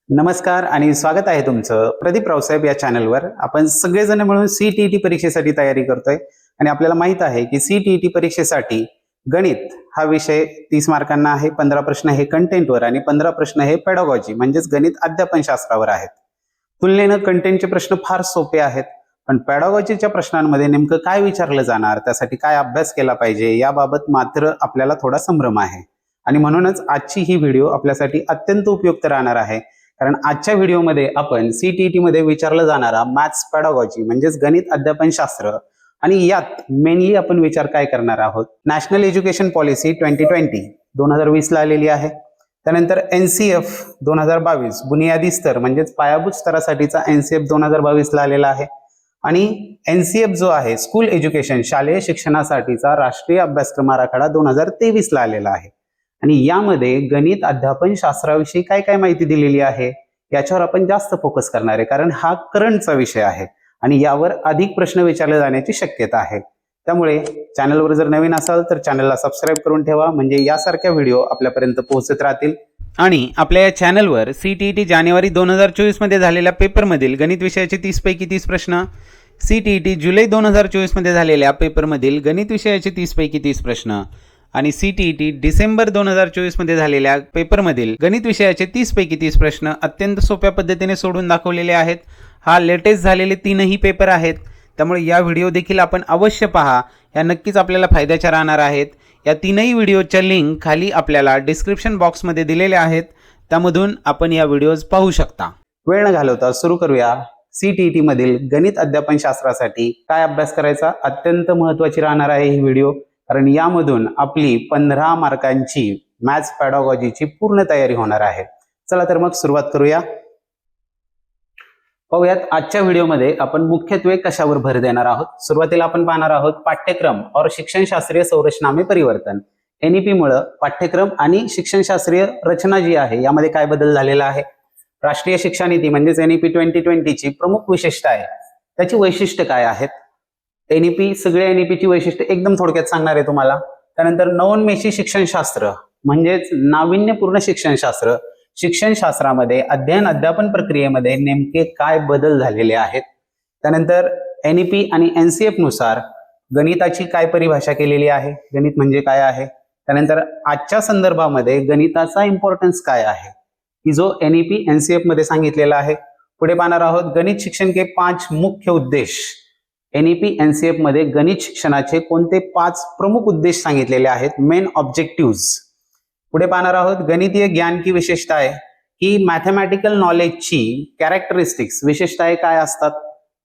नमस्कार आणि स्वागत आहे तुमचं प्रदीप रावसाहेब या चॅनलवर. आपण सगळेजण मिळून सीटीईटी परीक्षेसाठी तयारी करतोय आणि आपल्याला माहित आहे की सीटीईटी परीक्षेसाठी गणित हा विषय 30 मार्कांना आहे. 15 प्रश्न हे कंटेंटवर आणि 15 प्रश्न हे पेडॉगॉजी म्हणजेच गणित अध्यापनशास्त्रावर आहेत. तुलनेनं कंटेंटचे प्रश्न फार सोपे आहेत, पण पेडॉगॉजीच्या प्रश्नांमध्ये नेमकं काय विचारलं जाणार, त्यासाठी काय अभ्यास केला पाहिजे याबाबत मात्र आपल्याला थोडा संभ्रम आहे. आणि म्हणूनच आजची ही व्हिडिओ आपल्यासाठी अत्यंत उपयुक्त राहणार आहे. कारण आजच्या व्हिडिओमध्ये आपण सीटीईटी मध्ये विचारलं जाणारा मॅथ्स पेडॉगॉजी म्हणजेच गणित अध्यापनशास्त्र आणि यात मेनली आपण विचार काय करणार आहोत, नॅशनल एज्युकेशन पॉलिसी 2020 ला आलेली आहे. त्यानंतर एनसीएफ 2022 बुनियादी स्तर म्हणजेच पायाभूत स्तरासाठीचा एनसीएफ 2022 ला आलेला आहे. आणि एनसीएफ जो आहे स्कूल एज्युकेशन शालेय शिक्षणासाठीचा राष्ट्रीय अभ्यासक्रम आराखडा 2023 ला आलेला आहे. आणि यामध्ये गणित अध्यापन शास्त्राविषयी काय काय माहिती दिलेली आहे याच्यावर आपण जास्त फोकस करणार आहे, कारण हा करंटचा विषय आहे आणि यावर अधिक प्रश्न विचारले जाण्याची शक्यता आहे. त्यामुळे चॅनलवर जर नवीन असाल तर चॅनलला सबस्क्राईब करून ठेवा, म्हणजे यासारख्या व्हिडिओ आपल्यापर्यंत पोहोचत राहतील. आणि आपल्या या चॅनलवर सीटीईटी जानेवारी 2024 मध्ये झालेल्या पेपरमधील गणित विषयाचे 30 पैकी 30 प्रश्न, सीटीईटी जुलै 2024 मध्ये झालेल्या पेपरमधील गणित विषयाचे 30 पैकी 30 प्रश्न आणि सीटीईटी डिसेंबर 2024 मध्ये झालेल्या पेपरमधील गणित विषयाचे 30 पैकी 30 प्रश्न अत्यंत सोप्या पद्धतीने सोडून दाखवलेले आहेत. हा लेटेस्ट झालेले 3ही पेपर आहेत, त्यामुळे या व्हिडिओ देखील आपण अवश्य पहा. या नक्कीच आपल्याला फायद्याच्या राहणार आहेत. या 3ही व्हिडिओच्या लिंक खाली आपल्याला डिस्क्रिप्शन बॉक्समध्ये दिलेल्या आहेत, त्यामधून आपण या व्हिडिओज पाहू शकता. वेळ न घालवता सुरू करूया. सीटीईटी मधील गणित अध्यापनशास्त्रासाठी काय अभ्यास करायचा, अत्यंत महत्त्वाची राहणार आहे ही व्हिडिओ, कारण यामधून आपली 15 मार्कांची मॅथ्स पेडॉगॉजीची पूर्ण तयारी होणार आहे. चला तर मग सुरुवात करूया. पाहूयात आजच्या व्हिडिओमध्ये आपण मुख्यत्वे कशावर भर देणार आहोत. सुरुवातीला आपण पाहणार आहोत पाठ्यक्रम और शिक्षणशास्त्रीय संरचना में परिवर्तन. एनईपी मुळे पाठ्यक्रम आणि शिक्षणशास्त्रीय रचना जी आहे यामध्ये काय बदल झालेला आहे. राष्ट्रीय शिक्षा नीती म्हणजेच एनईपी 2020 ची प्रमुख विशेषता आहे, त्याची वैशिष्ट्य काय आहेत. एनईपी सगळ्या एनईपीची वैशिष्ट्य एकदम थोडक्यात सांगणार आहे तुम्हाला. त्यानंतर नवोन्मेषी शिक्षणशास्त्र म्हणजेच नाविन्यपूर्ण शिक्षणशास्त्र, शिक्षणशास्त्रामध्ये अध्ययन अध्यापन प्रक्रियेमध्ये नेमके काय बदल झालेले आहेत. त्यानंतर एनईपी आणि एनसीएफ नुसार गणिताची काय परिभाषा केलेली आहे, गणित म्हणजे काय आहे. त्यानंतर आजच्या संदर्भामध्ये गणिताचा इम्पॉर्टन्स काय आहे की जो एनईपी एनसीएफ मध्ये सांगितलेला आहे. पुढे पाहणार आहोत गणित शिक्षण के 5 मुख्य उद्देश. एनईपी एनसीएफ मध्ये गणित शिक्षणाचे कोणते 5 प्रमुख उद्देश सांगितलेले आहेत, मेन ऑब्जेक्टिव्ह. पुढे पाहणार आहोत गणितीय ज्ञान की विशेषताएं की मॅथमॅटिकल नॉलेजची कॅरेक्टरिस्टिक्स विशेषताएं काय असतात.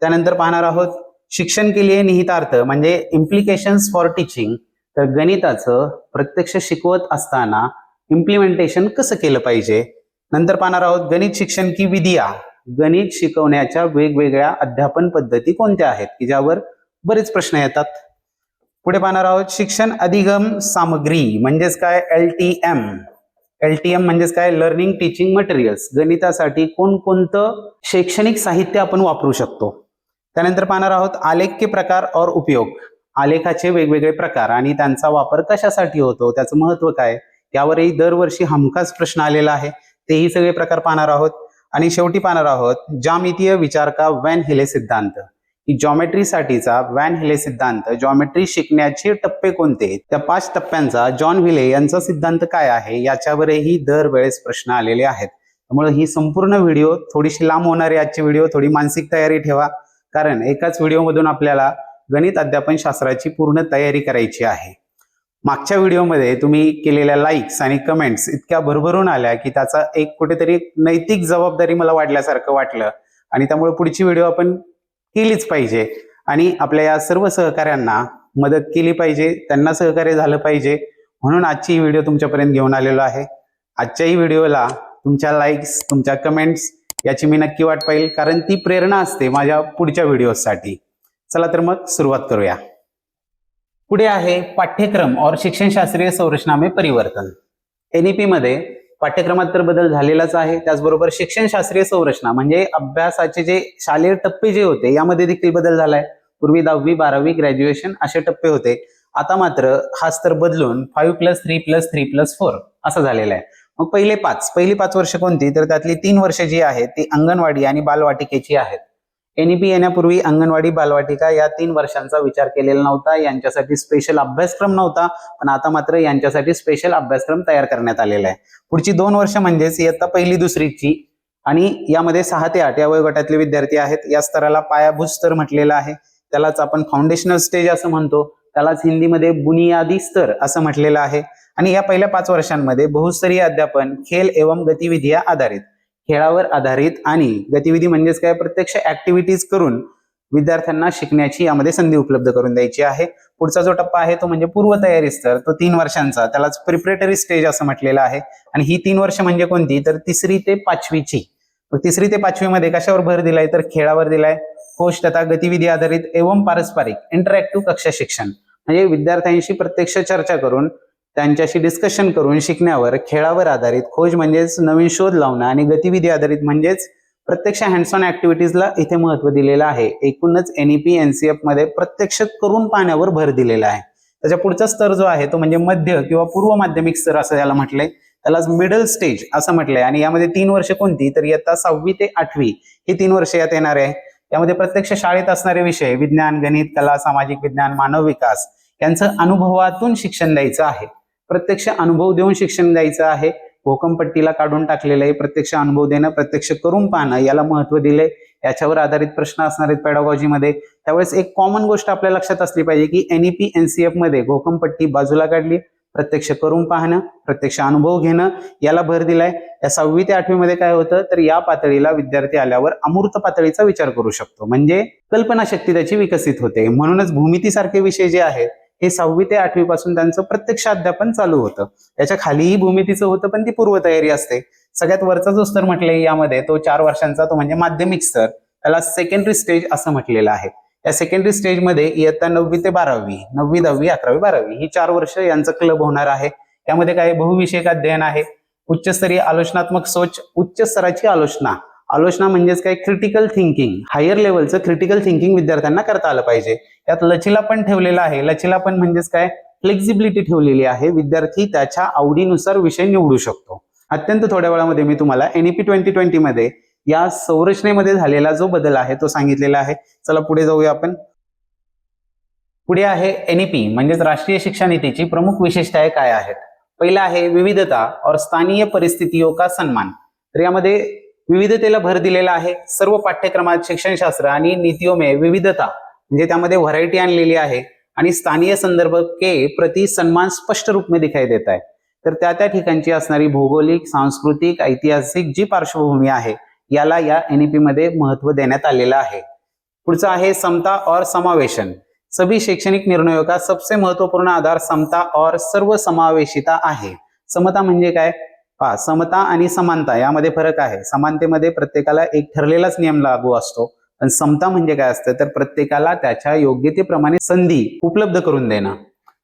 त्यानंतर पाहणार आहोत शिक्षण के लिए निहितार्थ म्हणजे इम्प्लिकेशन्स फॉर टीचिंग, तर गणिताचं प्रत्यक्ष शिकवत असताना इम्प्लिमेंटेशन कसं केलं पाहिजे. नंतर पाहणार आहोत गणित शिक्षण की विधिया, गणित शिकवण्याच्या वेगवेगळ्या अध्यापन पद्धती कोणत्या आहेत की ज्यावर बरेच प्रश्न येतात. पुढे पाहणार आहोत शिक्षण अधिगम सामग्री म्हणजेच काय, एलटीएम. एलटीएम म्हणजेच काय, लर्निंग टीचिंग मटेरियल्स. गणितासाठी कोणकोणतं शैक्षणिक साहित्य आपण वापरू शकतो. त्यानंतर पाहणार आहोत आलेख के प्रकार और उपयोग, आलेखाचे वेगवेगळे प्रकार आणि त्यांचा वापर कशासाठी होतो, त्याचं महत्व काय, यावरही दरवर्षी हमखास प्रश्न आलेला आहे. तेही सगळे प्रकार पाहणार आहोत. आणि शेवटी पाहणार आहोत ज्यामितीय विचार का वॅन हेले सिद्धांत, की जॉमेट्रीसाठीचा वॅन हेले सिद्धांत, जॉमेट्री शिकण्याचे टप्पे कोणते, त्या 5 टप्प्यांचा जॉन व्हिले यांचा सिद्धांत काय आहे, याच्यावरही दरवेळेस प्रश्न आलेले आहेत. त्यामुळे ही संपूर्ण व्हिडिओ थोडीशी लांब होणार आहे. आजची व्हिडिओ थोडी मानसिक तयारी ठेवा, कारण एकाच व्हिडिओमधून आपल्याला गणित अध्यापन शास्त्राची पूर्ण तयारी करायची आहे. मागच्या व्हिडिओमध्ये तुम्ही केलेल्या लाईक्स आणि कमेंट्स इतक्या भरभरून आल्या की त्याचा एक कुठेतरी नैतिक जबाबदारी मला वाटल्यासारखं वाटलं आणि त्यामुळे पुढची व्हिडिओ आपण केलीच पाहिजे आणि आपल्या या सर्व सहकाऱ्यांना मदत केली पाहिजे, त्यांना सहकार्य झालं पाहिजे, म्हणून आजची व्हिडिओ तुमच्यापर्यंत घेऊन आलेलो आहे. आजच्याही व्हिडिओला तुमच्या लाईक्स, तुमच्या कमेंट्स याची मी नक्की वाट पाहिल, कारण ती प्रेरणा असते माझ्या पुढच्या व्हिडिओसाठी. चला तर मग सुरुवात करूया. पुढे आहे पाठ्यक्रम और शिक्षणशास्त्रीय संरचना में परिवर्तन. एनईपी मध्ये पाठ्यक्रमात तर बदल झालेलाच आहे, त्याचबरोबर शिक्षणशास्त्रीय संरचना म्हणजे अभ्यासाचे जे शालेय टप्पे जे होते यामध्ये देखील बदल झालाय. पूर्वी 10वी 12वी ग्रॅज्युएशन असे टप्पे होते, आता मात्र हा स्तर बदलून 5+3+3+4 असा झालेला आहे. मग पहिली 5 वर्ष कोणती, तर त्यातली 3 वर्ष जी आहेत ती अंगणवाडी आणि बालवाटिकेची आहेत. एनईपी येण्यापूर्वी अंगणवाडी बालवाटिका या 3 वर्षांचा विचार केलेला नव्हता, यांच्यासाठी स्पेशल अभ्यासक्रम नव्हता, पण आता मात्र यांच्यासाठी स्पेशल अभ्यासक्रम तयार करण्यात आलेला आहे. पुढची 2 वर्ष म्हणजेच इयत्ता 1ली-2रीची आणि यामध्ये 6 ते 8 या वयोगटातले विद्यार्थी आहेत. या स्तराला पायाभूत स्तर म्हटलेला आहे, त्यालाच आपण फाउंडेशनल स्टेज असं म्हणतो, त्यालाच हिंदीमध्ये बुनियादी स्तर असं म्हटलेलं आहे. आणि या पहिल्या 5 वर्षांमध्ये बहुस्तरीय अध्यापन, खेल एवं गतिविधी आधारित, खेळावर आधारित आणि गतिविधी म्हणजेच काय, प्रत्यक्ष ऍक्टिव्हिटीज करून विद्यार्थ्यांना शिकण्याची यामध्ये संधी उपलब्ध करून द्यायची आहे. पुढचा जो टप्पा आहे तो म्हणजे पूर्वतयारी स्तर, तो 3 वर्षांचा, त्यालाच प्रिपरेटरी स्टेज असं म्हटलेलं आहे. आणि ही 3 वर्ष म्हणजे कोणती, तर 3री ते 5वीची. 3री ते 5वी मध्ये कशावर भर दिलाय, तर खेळावर दिलाय. कोश तथा गतिविधी आधारित एवं पारस्परिक इंटरॅक्टिव्ह कक्षा शिक्षण, म्हणजे विद्यार्थ्यांशी प्रत्यक्ष चर्चा करून त्यांच्याशी डिस्कशन करून शिकण्यावर, खेळावर आधारित, खोज म्हणजेच नवीन शोध लावणं आणि गतिविधी आधारित म्हणजेच प्रत्यक्ष हँड्स ऑन ऍक्टिव्हिटीजला इथे महत्व दिलेलं आहे. एकूणच एनईपी एनसीएफ मध्ये प्रत्यक्ष करून पाहण्यावर भर दिलेला आहे. त्याच्या पुढचा स्तर जो आहे तो म्हणजे मध्य किंवा पूर्व माध्यमिक स्तर असं याला म्हटलंय, त्यालाच मिडल स्टेज असं म्हटलंय. आणि यामध्ये 3 वर्ष कोणती, तर इयत्ता 6वी ते 8वी ही 3 वर्ष यात येणार आहे. यामध्ये प्रत्यक्ष शाळेत असणारे विषय विज्ञान, गणित, कला, सामाजिक विज्ञान, मानव विकास यांचं अनुभवातून शिक्षण द्यायचं आहे. प्रत्यक्ष अनुभव देऊन शिक्षण द्यायचं आहे. भोकमपट्टीला काढून टाकलेलं आहे. प्रत्यक्ष अनुभव देणं, प्रत्यक्ष करून पाहणं याला महत्व दिले. याच्यावर आधारित प्रश्न असणार आहेत पेडागॉजीमध्ये. त्यावेळेस एक कॉमन गोष्ट आपल्या लक्षात असली पाहिजे की एनईपी एनसीएफ मध्ये भोकमपट्टी बाजूला काढली, प्रत्यक्ष करून पाहणं, प्रत्यक्ष अनुभव घेणं याला भर दिलाय. या 6वी ते 8वी मध्ये काय होतं, तर या पातळीला विद्यार्थी आल्यावर अमूर्त पातळीचा विचार करू शकतो, म्हणजे कल्पनाशक्ती त्याची विकसित होते. म्हणूनच भूमितीसारखे विषय जे आहेत हे 6वी ते 8वी पासून त्यांचं प्रत्यक्ष अध्यापन चालू होतं. त्याच्या खालीही भूमितीचं होतं, पण ती पूर्वतयारी असते. सगळ्यात वरचा जो स्तर म्हटले यामध्ये तो 4 वर्षांचा, तो म्हणजे माध्यमिक स्तर, त्याला सेकंडरी स्टेज असं म्हटलेलं आहे. या सेकंडरी स्टेजमध्ये इयत्ता 9वी ते 12वी, 9वी, 10वी, 11वी, 12वी ही 4 वर्ष यांचं क्लब होणार आहे. यामध्ये काय बहुविषयक अध्ययन आहे, उच्चस्तरीय आलोचनात्मक सोच, उच्च स्तराची आलोचना म्हणजेच काय, क्रिटिकल थिंकिंग, हायर लेवलचं क्रिटिकल थिंकिंग विद्यार्थ्यांना करता आलं पाहिजे. यात लचीलापण ठेवलेला आहे. लचीलापण म्हणजेच काय, फ्लेक्झिबिलिटी ठेवलेली आहे. विद्यार्थी त्याच्या आवडीनुसार विषय निवडू शकतो. अत्यंत थोड्या वेळामध्ये मी तुम्हाला एनईपी 2020 मध्ये या संरचनेमध्ये झालेला जो बदल आहे तो सांगितलेला आहे. चला पुढे जाऊया आपण. पुढे आहे एनईपी म्हणजेच राष्ट्रीय शिक्षा नीतीची प्रमुख विशेषताएं काय आहेत. पहिला आहे विविधता और स्थानीय परिस्थितियों का सन्मान. तर यामध्ये विविधतेला भर दिलेला आहे. सर्व पाठ्यक्रमात शिक्षणशास्त्र आणि नीतियों में विविधता म्हणजे त्यामध्ये व्हरायटी आणलेली आहे आणि स्थानीय संदर्भ के प्रति सन्मान स्पष्ट रूप में दिखाई देता है. तर त्या ठिकाणची असणारी भौगोलिक, सांस्कृतिक, ऐतिहासिक जी पार्श्वभूमी आहे याला या एनईपी मध्ये महत्व देण्यात आलेलं आहे. पुढचं आहे समता और समावेशन. सभी शैक्षणिक निर्णयों का सबसे महत्वपूर्ण आधार समता और सर्वसमावेशिता आहे. समता म्हणजे काय, समता आणि समानता यामध्ये फरक आहे. समानतेमध्ये प्रत्येकाला एक ठरलेलाच नियम लागू असतो, पण समता म्हणजे काय असतं, तर प्रत्येकाला त्याच्या योग्यतेप्रमाणे संधी उपलब्ध करून देणं.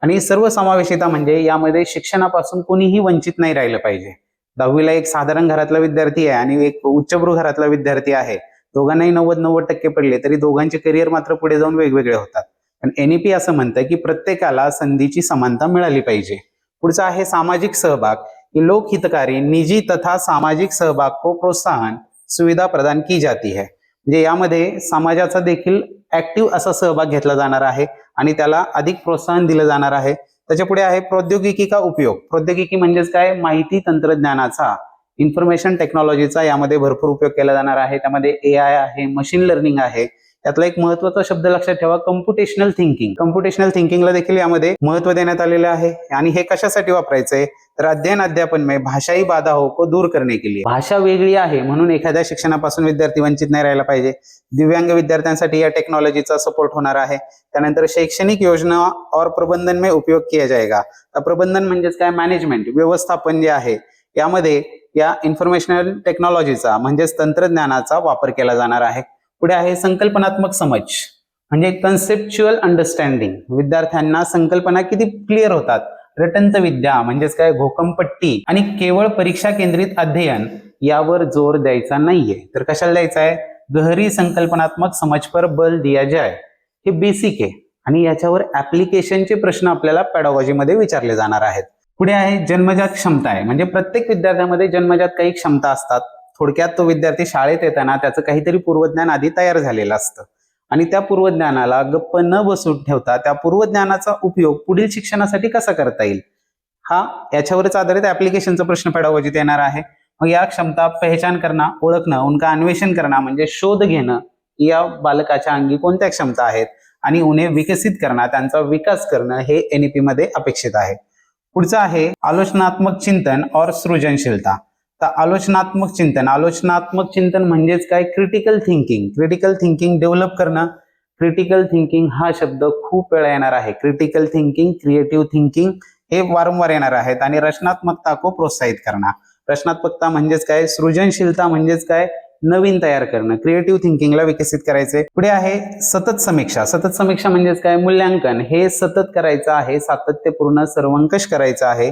आणि सर्वसमावेशिता म्हणजे यामध्ये शिक्षणापासून कोणीही वंचित नाही राहिलं पाहिजे. 10वीला एक साधारण घरातला विद्यार्थी आहे आणि एक उच्चभ्रू घरातला विद्यार्थी आहे, दोघांनाही 90% पडले तरी दोघांचे करिअर मात्र पुढे जाऊन वेगवेगळे होतात. पण एनईपी असं म्हणतं की प्रत्येकाला संधीची समानता मिळाली पाहिजे. पुढचा आहे सामाजिक सहभाग. कि लोक हितकारी, निजी तथा सामाजिक सहभाग को प्रोत्साहन सुविधा प्रदान की जाती है. म्हणजे यामध्ये समाजाचा देखील ऍक्टिव्ह असा सहभाग घेतला जाणार आहे आणि त्याला अधिक प्रोत्साहन दिलं जाणार आहे. त्याच्या पुढे आहे प्रौद्योगिकी का उपयोग. प्रौद्योगिकी म्हणजेच काय, माहिती तंत्रज्ञानाचा, इन्फॉर्मेशन टेक्नॉलॉजीचा यामध्ये भरपूर उपयोग केला जाणार आहे. त्यामध्ये एआय आहे, मशीन लर्निंग आहे. त्यातला एक महत्वाचा शब्द लक्षात ठेवा, कम्प्युटेशनल थिंकिंग. कम्प्युटेशनल थिंकिंगला देखील यामध्ये महत्व देण्यात आलेलं आहे. आणि हे कशासाठी वापरायचंय, तर अध्ययन अध्यापन में भाषाई बाधाओं को दूर करने के लिए. भाषा वेगळी आहे म्हणून एखाद्या शिक्षणापासून विद्यार्थी वंचित नाही राहायला पाहिजे. दिव्यांग विद्यार्थ्यांसाठी या टेक्नॉलॉजीचा सपोर्ट होणार आहे. त्यानंतर शैक्षणिक योजना और प्रबंधन में उपयोग किया जाएगा. प्रबंधन म्हणजेच काय, मॅनेजमेंट, व्यवस्थापन जे आहे यामध्ये या इन्फॉर्मेशनल टेक्नॉलॉजीचा म्हणजेच तंत्रज्ञानाचा वापर केला जाणार आहे. पुढे आहे संकल्पनात्मक समज म्हणजे कन्सेप्च्युअल अंडरस्टँडिंग. विद्यार्थ्यांना संकल्पना किती क्लिअर होतात. रटंत विद्या म्हणजेच काय, घोकमपट्टी आणि केवळ परीक्षा केंद्रित अध्ययन यावर जोर द्यायचा नाहीये, तर कशाला द्यायचा आहे, गहरी संकल्पनात्मक समझ पर बल दिया जाए. हे बेसिक आहे आणि याच्यावर ऍप्लिकेशनचे प्रश्न आपल्याला पेडागॉजी मध्ये विचारले जाणार आहेत. पुढे आहे जन्मजात क्षमता आहे, म्हणजे प्रत्येक विद्यार्थ्यामध्ये जन्मजात काही क्षमता असतात. थोडक्यात तो विद्यार्थी शाळेत येताना त्याचं काहीतरी पूर्वज्ञान आधी तयार झालेलं असतं आणि त्या पूर्वज्ञानाला गप्प न बसून ठेवता त्या पूर्वज्ञानाचा उपयोग पुढील शिक्षणासाठी कसा करता येईल, हा याच्यावरच आधारित ऍप्लिकेशनचा प्रश्न पेडागॉजीत येणार आहे. मग या क्षमता पहचान करणं, ओळखणं, उनका अन्वेषण करणं म्हणजे शोध घेणं, या बालकाच्या अंगी कोणत्या क्षमता आहेत आणि उन्हें विकसित करणं, त्यांचा विकास करणं हे एनईपी मध्ये अपेक्षित आहे. पुढचं आहे आलोचनात्मक चिंतन और सृजनशीलता. तर आलोचनात्मक चिंतन म्हणजेच काय, क्रिटिकल थिंकिंग डेव्हलप करणं. क्रिटिकल थिंकिंग हा शब्द खूप वेळा येणार आहे. क्रिटिकल थिंकिंग, क्रिएटिव्ह थिंकिंग हे वारंवार येणार आहेत. आणि रचनात्मकता को प्रोत्साहित करणं. रचनात्मकता म्हणजेच काय, सृजनशीलता म्हणजेच काय, नवीन तयार करणं. क्रिएटिव्ह थिंकिंगला विकसित करायचे. पुढे आहे सतत समीक्षा म्हणजेच काय, मूल्यांकन हे सतत करायचं आहे, सातत्यपूर्ण सर्वंकष करायचं आहे,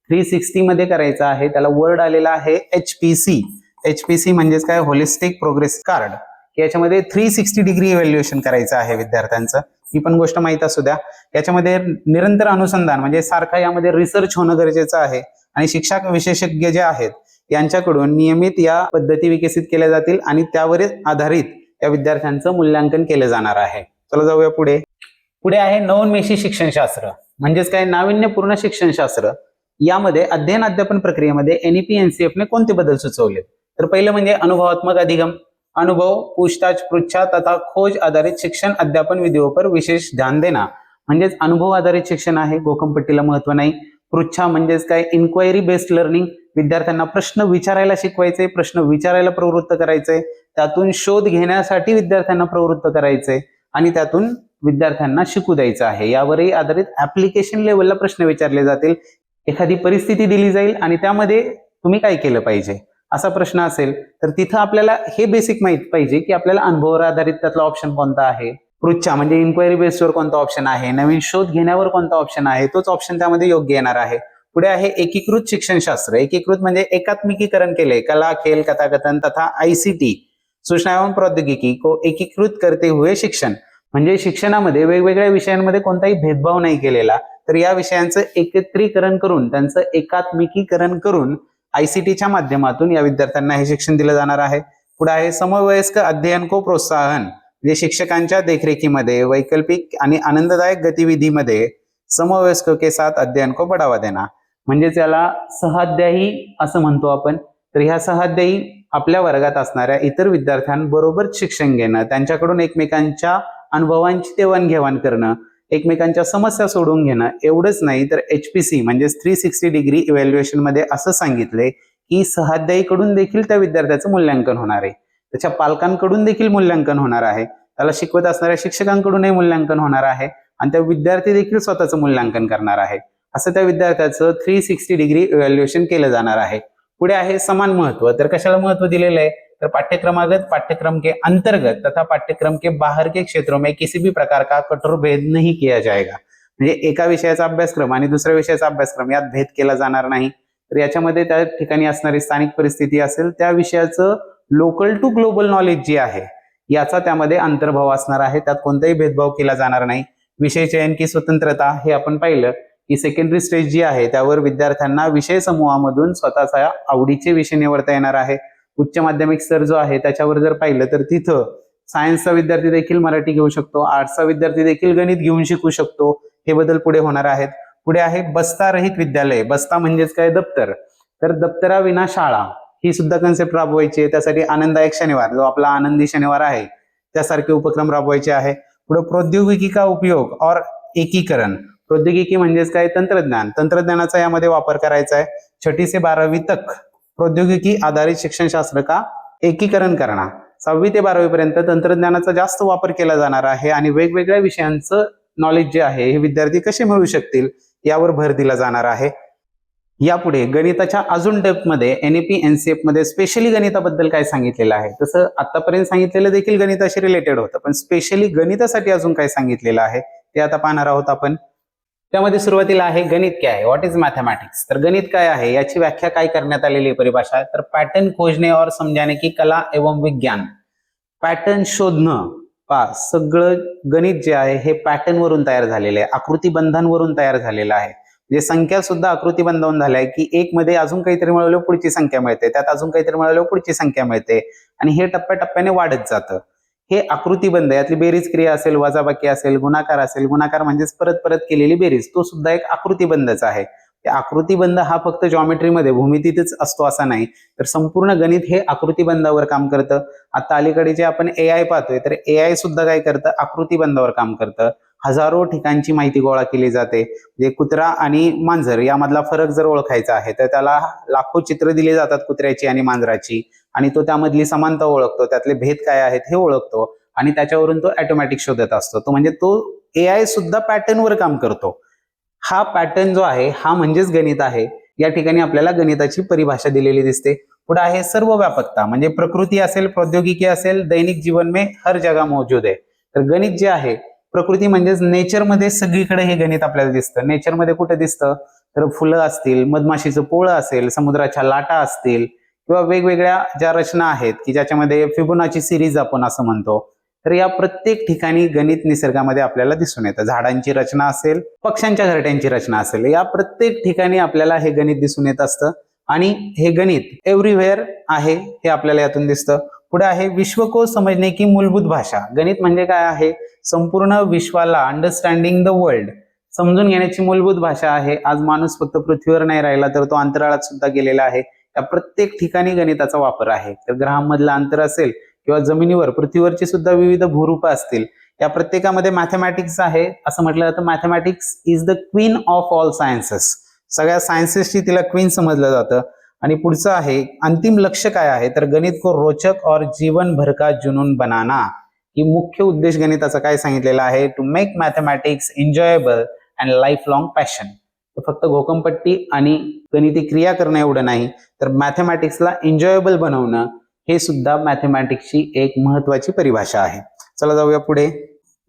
360 मध्ये करायचं आहे. त्याला वर्ड आलेला आहे HPC म्हणजेच काय, होलिस्टिक प्रोग्रेस कार्ड. याच्यामध्ये 360 डिग्री इव्हॅल्युएशन करायचं आहे विद्यार्थ्यांचं. ही पण गोष्ट माहित असू द्या. याच्यामध्ये निरंतर अनुसंधान म्हणजे सारखा यामध्ये रिसर्च होणं गरजेचं आहे आणि शिक्षक विशेषज्ञ जे आहेत यांच्याकडून नियमित या पद्धती विकसित केल्या जातील आणि त्यावर आधारित या विद्यार्थ्यांचं मूल्यांकन केलं जाणार आहे. चला जाऊया पुढे आहे नवोन्मेषी शिक्षणशास्त्र म्हणजेच काय, नाविन्यपूर्ण शिक्षणशास्त्र. यामध्ये अध्ययन अध्यापन प्रक्रियेमध्ये एनईपी एनसीएफने कोणते बदल सुचवले, तर पहिलं म्हणजे अनुभवात्मक अधिगम. अनुभव, पूछताछ, पृच्छा तथा खोज आधारित शिक्षण अध्यापन विधियों पर विशेष ध्यान देना. म्हणजेच अनुभव आधारित शिक्षण आहे, घोकंपट्टीला महत्व नाही. पृच्छा म्हणजेच काय, इन्क्वायरी बेस्ड लर्निंग. विद्यार्थ्यांना प्रश्न विचारायला शिकवायचे, प्रश्न विचारायला प्रवृत्त करायचे, त्यातून शोध घेण्यासाठी विद्यार्थ्यांना प्रवृत्त करायचे आणि त्यातून विद्यार्थ्यांना शिकू द्यायचं आहे. यावरही आधारित ऍप्लिकेशन लेवलला प्रश्न विचारले जातील. एखादी परिस्थिती दिली जाईल आणि त्यामध्ये तुम्ही काय केलं पाहिजे असा प्रश्न असेल तर तिथं आपल्याला हे बेसिक माहित पाहिजे की आपल्याला अनुभवावर आधारित त्यातला ऑप्शन कोणता आहे. पृच्छा म्हणजे इन्क्वायरी बेसवर कोणता ऑप्शन आहे, नवीन शोध घेण्यावर कोणता ऑप्शन आहे, तोच ऑप्शन त्यामध्ये योग्य येणार आहे. पुढे आहे एकीकृत शिक्षणशास्त्र. एकीकृत म्हणजे एकात्मिकीकरण केले, कला, खेल, कथाकथन तथा आईसीटी सूचना एवं प्रौद्योगिकी को एकीकृत करते हुए शिक्षण. म्हणजे शिक्षणामध्ये वेगवेगळ्या विषयांमध्ये कोणताही भेदभाव नाही केलेला, तर या विषयांचं एकत्रीकरण करून त्यांचं एकात्मिकीकरण करून आयसीटीच्या माध्यमातून या विद्यार्थ्यांना हे शिक्षण दिलं जाणार आहे. पुढे आहे समवयस्क अध्ययन को प्रोत्साहन. म्हणजे शिक्षकांच्या देखरेखीमध्ये वैकल्पिक आणि आनंददायक गतिविधीमध्ये समवयस्क के साथ अध्ययन को बढ़ावा देना. म्हणजे त्याला सहाध्यायी असं म्हणतो आपण. तर ह्या सहाध्यायी आपल्या वर्गात असणाऱ्या इतर विद्यार्थ्यांबरोबर शिक्षण घेणं, त्यांच्याकडून एकमेकांच्या अनुभवांची देवाणघेवाण करणं, एकमेकांच्या समस्या सोडून घेणं. एवढंच नाही तर HPC म्हणजे 360 डिग्री इव्हॅल्युएशन मध्ये असं सांगितलंय की सहाध्यायीकडून देखील त्या विद्यार्थ्याचं मूल्यांकन होणार आहे, त्याच्या पालकांकडून देखील मूल्यांकन होणार आहे, त्याला शिकवत असणाऱ्या शिक्षकांकडूनही मूल्यांकन होणार आहे आणि त्या विद्यार्थी देखील स्वतःचं मूल्यांकन करणार आहे. असं त्या विद्यार्थ्याचं 360 डिग्री इव्हॅल्युएशन केलं जाणार आहे. पुढे आहे समान महत्व. तर कशाला महत्व दिलेलं आहे, तर पाठ्यक्रमागत, पाठ्यक्रम के अंतर्गत तथा पाठ्यक्रम के बाहर के क्षेत्रों में किसी भी प्रकार का कठोर भेद नहीं किया जाएगा. म्हणजे एका विषयाचा अभ्यासक्रम आणि दुसऱ्या विषयाचा अभ्यासक्रम यात भेद केला जाणार नाही. तर याच्यामध्ये त्या ठिकाणी असणारी स्थानिक परिस्थिती असेल, त्या विषयाचं लोकल टू ग्लोबल नॉलेज जे आहे याचा त्यामध्ये अंतर्भाव असणार आहे. त्यात कोणताही भेदभाव केला जाणार नाही. विषय चयन की स्वतंत्रता हे आपण पाहिलं की सेकंडरी स्टेज जी आहे त्यावर विद्यार्थ्यांना विषय समूहामधून स्वतःचा आवडीचे विषय निवडता येणार आहे. उच्च माध्यमिक स्तर जो आहे त्याच्यावर जर पाहिलं तर तिथं सायन्सचा विद्यार्थी देखील मराठी घेऊ शकतो, आर्ट्सचा विद्यार्थी देखील गणित घेऊन शिकू शकतो. हे बदल पुढे होणार आहेत. पुढे आहे बस्ता रहित विद्यालय. बस्ता म्हणजेच काय, दप्तर. तर दप्तराविना शाळा ही सुद्धा कन्सेप्ट राबवायची आहे. त्यासाठी आनंददायक शनिवार जो आपला आनंदी शनिवार आहे त्यासारखे उपक्रम राबवायचे आहे. पुढे प्रौद्योगिकी का उपयोग और एकीकरण. प्रौद्योगिकी म्हणजेच काय, तंत्रज्ञानाचा यामध्ये वापर करायचा आहे. 6वी से 12वी तक प्रौद्योगिकी आधारित शिक्षणशास्त्र का एकीकरण करणार. 6वी ते 12वी पर्यंत तंत्रज्ञानाचा जास्त वापर केला जाणार आहे आणि वेगवेगळ्या विषयांचं नॉलेज जे आहे हे विद्यार्थी कसे मिळवू शकतील यावर भर दिला जाणार आहे. यापुढे गणिताच्या अजून डेप्थमध्ये एनईपी एनसीएफ मध्ये स्पेशली गणिताबद्दल काय सांगितलेलं आहे. तसं आतापर्यंत सांगितलेलं देखील गणिताशी रिलेटेड होतं, पण स्पेशली गणितासाठी अजून काय सांगितलेलं आहे ते आता पाहणार आहोत आपण. त्यामध्ये सुरुवातीला आहे गणित काय आहे, व्हॉट इज मॅथमॅटिक्स. तर गणित काय आहे याची व्याख्या काय करण्यात आलेली परिभाषा आहे, तर पॅटर्न खोजणे और समझाने की कला एवं विज्ञान. पॅटर्न शोधणं, सगळं गणित जे आहे हे पॅटर्न वरून तयार झालेलं आहे, आकृती बंधांवरून तयार झालेलं आहे. म्हणजे संख्या सुद्धा आकृती बनवून झाल्या की एक मध्ये अजून काहीतरी मिळवलं पुढची संख्या मिळते, त्यात अजून काहीतरी मिळवलं पुढची संख्या मिळते आणि हे टप्प्याटप्प्याने वाढत जातं. हे आकृतीबंध, यातली बेरीज क्रिया असेल, वजाबाकी असेल, गुणाकार असेल, गुणाकार म्हणजेच परत परत केलेली बेरीज, तो सुद्धा एक आकृतीबंधच आहे. आकृतीबंध हा फक्त जॉमेट्रीमध्ये भूमितीतच असतो असा नाही, तर संपूर्ण गणित हे आकृतीबंधावर काम करतं. आता अलीकडे जे आपण AI पाहतोय, तर AI सुद्धा काय करतं, आकृतीबंधावर काम करतं. हजारो ठिकाणची माहिती गोळा केली जाते. म्हणजे कुत्रा आणि मांजर यामधला फरक जर ओळखायचा आहे तर त्याला लाखो चित्र दिली जातात कुत्र्याची आणि मांजराची, आणि तो त्यामधली समानता ओळखतो, त्यातले भेद काय आहेत हे ओळखतो आणि त्याच्यावरून तो ऑटोमॅटिक शोधत असतो. तो म्हणजे तो AI सुद्धा पॅटर्नवर काम करतो. हा पॅटर्न जो आहे हा म्हणजेच गणित आहे. या ठिकाणी आपल्याला गणिताची परिभाषा दिलेली दिसते. पुढे आहे सर्वव्यापकता, म्हणजे प्रकृती असेल, प्रौद्योगिकी असेल, दैनिक जीवन में हर जगह मौजूद आहे. तर गणित जे आहे, प्रकृती म्हणजेच नेचरमध्ये सगळीकडे हे गणित आपल्याला दिसतं. नेचरमध्ये कुठे दिसतं, तर फुलं असतील, मधमाशीचं पोळं असेल, समुद्राच्या लाटा असतील, किंवा वेगवेगळ्या ज्या रचना आहेत की ज्याच्यामध्ये फिबोनाची सिरीज आपण असं म्हणतो, तर या प्रत्येक ठिकाणी गणित निसर्गामध्ये आपल्याला दिसून येतं. झाडांची रचना असेल, पक्ष्यांच्या घरट्यांची रचना असेल, या प्रत्येक ठिकाणी आपल्याला हे गणित दिसून येत असतं आणि हे गणित एव्हरीवेअर आहे हे आपल्याला यातून दिसतं. पुढे आहे विश्व को समजने की मूलभूत भाषा. गणित म्हणजे काय आहे, संपूर्ण विश्वाला, अंडरस्टँडिंग द वर्ल्ड, समजून घेण्याची मूलभूत भाषा आहे. आज माणूस फक्त पृथ्वीवर नाही राहिला तर तो अंतराळात सुद्धा गेलेला आहे. या प्रत्येक ठिकाणी गणिताचा वापर आहे. तर ग्रहांमधलं अंतर असेल किंवा जमिनीवर, पृथ्वीवरची सुद्धा विविध भूरूप असतील, या प्रत्येकामध्ये मॅथमॅटिक्स आहे. असं म्हटलं जातं mathematics is the queen of all sciences. सगळ्या सायन्सेसची तिला क्वीन समजलं जातं. आणि पुढचं आहे अंतिम लक्ष्य काय आहे, तर गणित को रोचक और जीवन भर का जुनून बनाना. ही मुख्य उद्देश गणिताचा काय सांगितलेला आहे, to make mathematics enjoyable and life long passion. फक्त घोकंपट्टी आणि गणिती क्रिया करणं एवढं नाही, तर मॅथमॅटिक्सला एन्जॉयबल बनवणं हे सुद्धा मॅथमॅटिक्सची एक महत्वाची परिभाषा आहे. चला जाऊया पुढे.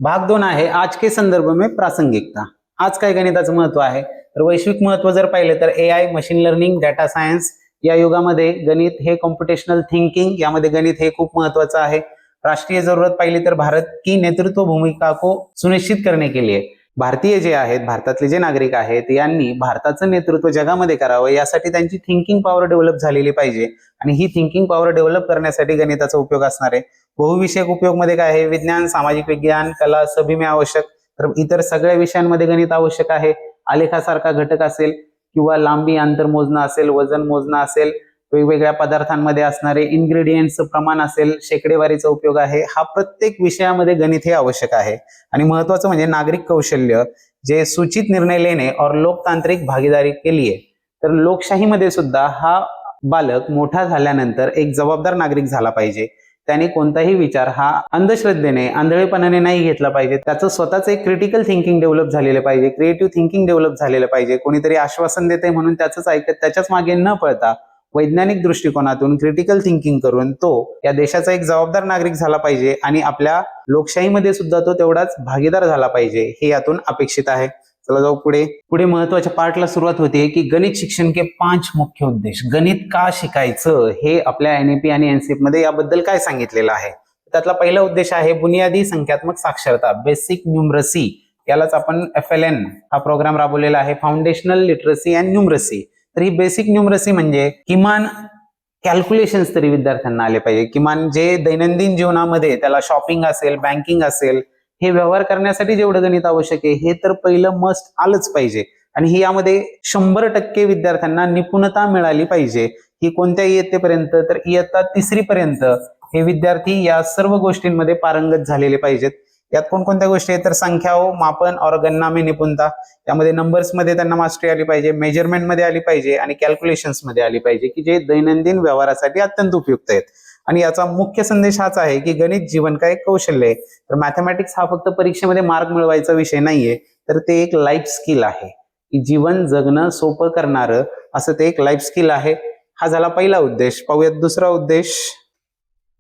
भाग 2 आहे आज के संदर्भ में प्रासंगिकता. आज काय गणिताचं महत्व आहे, तर वैश्विक महत्व जर पाहिलं तर AI, machine learning, data science या युगामध्ये गणित हे कॉम्प्युटेशनल थिंकिंग, यामध्ये गणित हे खूप महत्वाचं आहे. राष्ट्रीय जरूरत पाहिली तर भारत की नेतृत्व भूमिका को सुनिश्चित करने के लिए, भारतीय जे आहेत, भारतातले जे नागरिक आहेत यांनी भारताचं नेतृत्व जगामध्ये करावं, यासाठी त्यांची थिंकिंग पॉवर डेव्हलप झालेली पाहिजे. आणि ही थिंकिंग पॉवर डेव्हलप करण्यासाठी गणिताचा उपयोग असणार आहे. बहुविषयक उपयोग मध्ये काय आहे, विज्ञान, सामाजिक विज्ञान, कला सभी में आवश्यक, तर इतर सगळ्या विषयांमध्ये गणित आवश्यक आहे. आलेखासारखा घटक असेल किंवा लांबी अंतर मोजणं असेल, वजन मोजणं असेल, वेगवेगळ्या पदार्थांमध्ये असणारे इन्ग्रेडियंट्सचं प्रमाण असेल, शेकडेवारीचा उपयोग आहे, हा प्रत्येक विषयामध्ये गणित हे आवश्यक आहे. आणि महत्वाचं म्हणजे नागरिक कौशल्य, जे सूचित निर्णय लेणे और लोकतांत्रिक भागीदारी के लिए, तर लोकशाहीमध्ये सुद्धा हा बालक मोठा झाल्यानंतर एक जबाबदार नागरिक झाला पाहिजे. त्याने कोणताही विचार हा अंधश्रद्धेने, आंधळेपणाने नाही घेतला पाहिजे. त्याचं स्वतःच एक क्रिटिकल थिंकिंग डेव्हलप झालेलं पाहिजे, क्रिएटिव्ह थिंकिंग डेव्हलप झालेलं पाहिजे. कोणीतरी आश्वासन देते म्हणून त्याच ऐकत त्याच्याच मागे न पळता वैज्ञानिक दृष्टिकोनातून क्रिटिकल थिंकिंग करून तो या देशाचा एक जबाबदार नागरिक झाला पाहिजे आणि आपल्या लोकशाहीमध्ये सुद्धा तो तेवढाच भागीदार झाला पाहिजे, हे यातून अपेक्षित आहे. चला जाऊ पुढे. पुढे महत्वाच्या पार्टला सुरुवात होते की गणित शिक्षण के 5 मुख्य उद्देश. गणित का शिकायचं हे आपल्या NEP आणि NCERT मध्ये याबद्दल काय सांगितलेलं आहे. त्यातला पहिला उद्देश आहे बुनियादी संख्यात्मक साक्षरता, बेसिक न्यूमरसी. यालाच आपण FLN हा प्रोग्राम राबवलेला आहे, फाउंडेशनल लिटरसी अँड न्यूमरसी. तर ही बेसिक न्यूमरसी म्हणजे किमान कॅल्क्युलेशन्स तरी विद्यार्थ्यांना आले पाहिजे. किमान जे दैनंदिन जीवनामध्ये त्याला शॉपिंग असेल, बँकिंग असेल, हे व्यवहार करण्यासाठी जेवढं गणित आवश्यक आहे हे तर पहिलं मस्ट आलंच पाहिजे. आणि ही यामध्ये 100% विद्यार्थ्यांना निपुणता मिळाली पाहिजे. ही कोणत्या इयत्तेपर्यंत, तर इयत्ता 3री पर्यंत हे विद्यार्थी या सर्व गोष्टींमध्ये पारंगत झालेले पाहिजेत. यात कोणकोणत्या गोष्टी आहेत, तर संख्या, मापन और गणना में निपुणता, त्यामध्ये नंबर्स मध्ये त्यांना मास्टरी आली पाहिजे, मेजरमेंट मध्ये आली पाहिजे आणि कॅल्क्युलेशन्स मध्ये आली पाहिजे, की जे दैनंदिन व्यवहारासाठी अत्यंत उपयुक्त आहेत. आणि याचा मुख्य संदेश हाच आहे की गणित जीवन का एक कौशल्य आहे. तर मॅथमॅटिक्स हा फक्त परीक्षेमध्ये मार्क मिळवायचा विषय नाहीये, तर ते एक लाईफ स्किल आहे, की जीवन जगणं सोपं करणारं असं ते एक लाईफ स्किल आहे. हा झाला पहिला उद्देश. पाहूयात दुसरा उद्देश.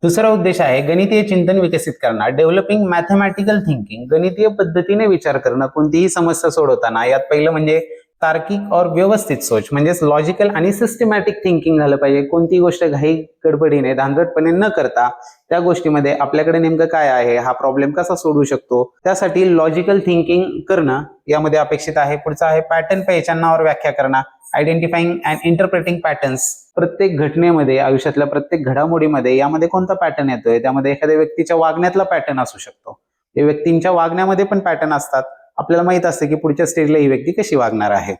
दुसरा उद्देश आहे गणितीय चिंतन विकसित करणं, डेव्हलपिंग मॅथमॅटिकल थिंकिंग. गणितीय पद्धतीने विचार करणं कोणतीही समस्या सोडवताना. यात पहिलं म्हणजे तार्किक और व्यवस्थित सोच म्हणजेच लॉजिकल आणि सिस्टमॅटिक थिंकिंग झालं पाहिजे. कोणती गोष्ट घाई गडबडीने धांदटपणे न करता त्या गोष्टीमध्ये आपल्याकडे नेमकं काय आहे, हा प्रॉब्लेम कसा सोडवू शकतो, त्यासाठी लॉजिकल थिंकिंग करणं यामध्ये अपेक्षित आहे. पुढचं आहे पॅटर्न पहचानना और व्याख्या करणं, आयडेंटिफाईंग अँड इंटरप्रेटिंग पॅटर्न्स. प्रत्येक घटनेमध्ये, आयुष्यातल्या प्रत्येक घडामोडीमध्ये यामध्ये कोणता पॅटर्न येतोय, त्यामध्ये एखाद्या व्यक्तीच्या वागण्यातला पॅटर्न असू शकतो. ते व्यक्तींच्या वागण्यामध्ये पण पॅटर्न असतात. आपल्याला माहित असते की पुढच्या स्टेजला ही व्यक्ती कशी वागणार आहे.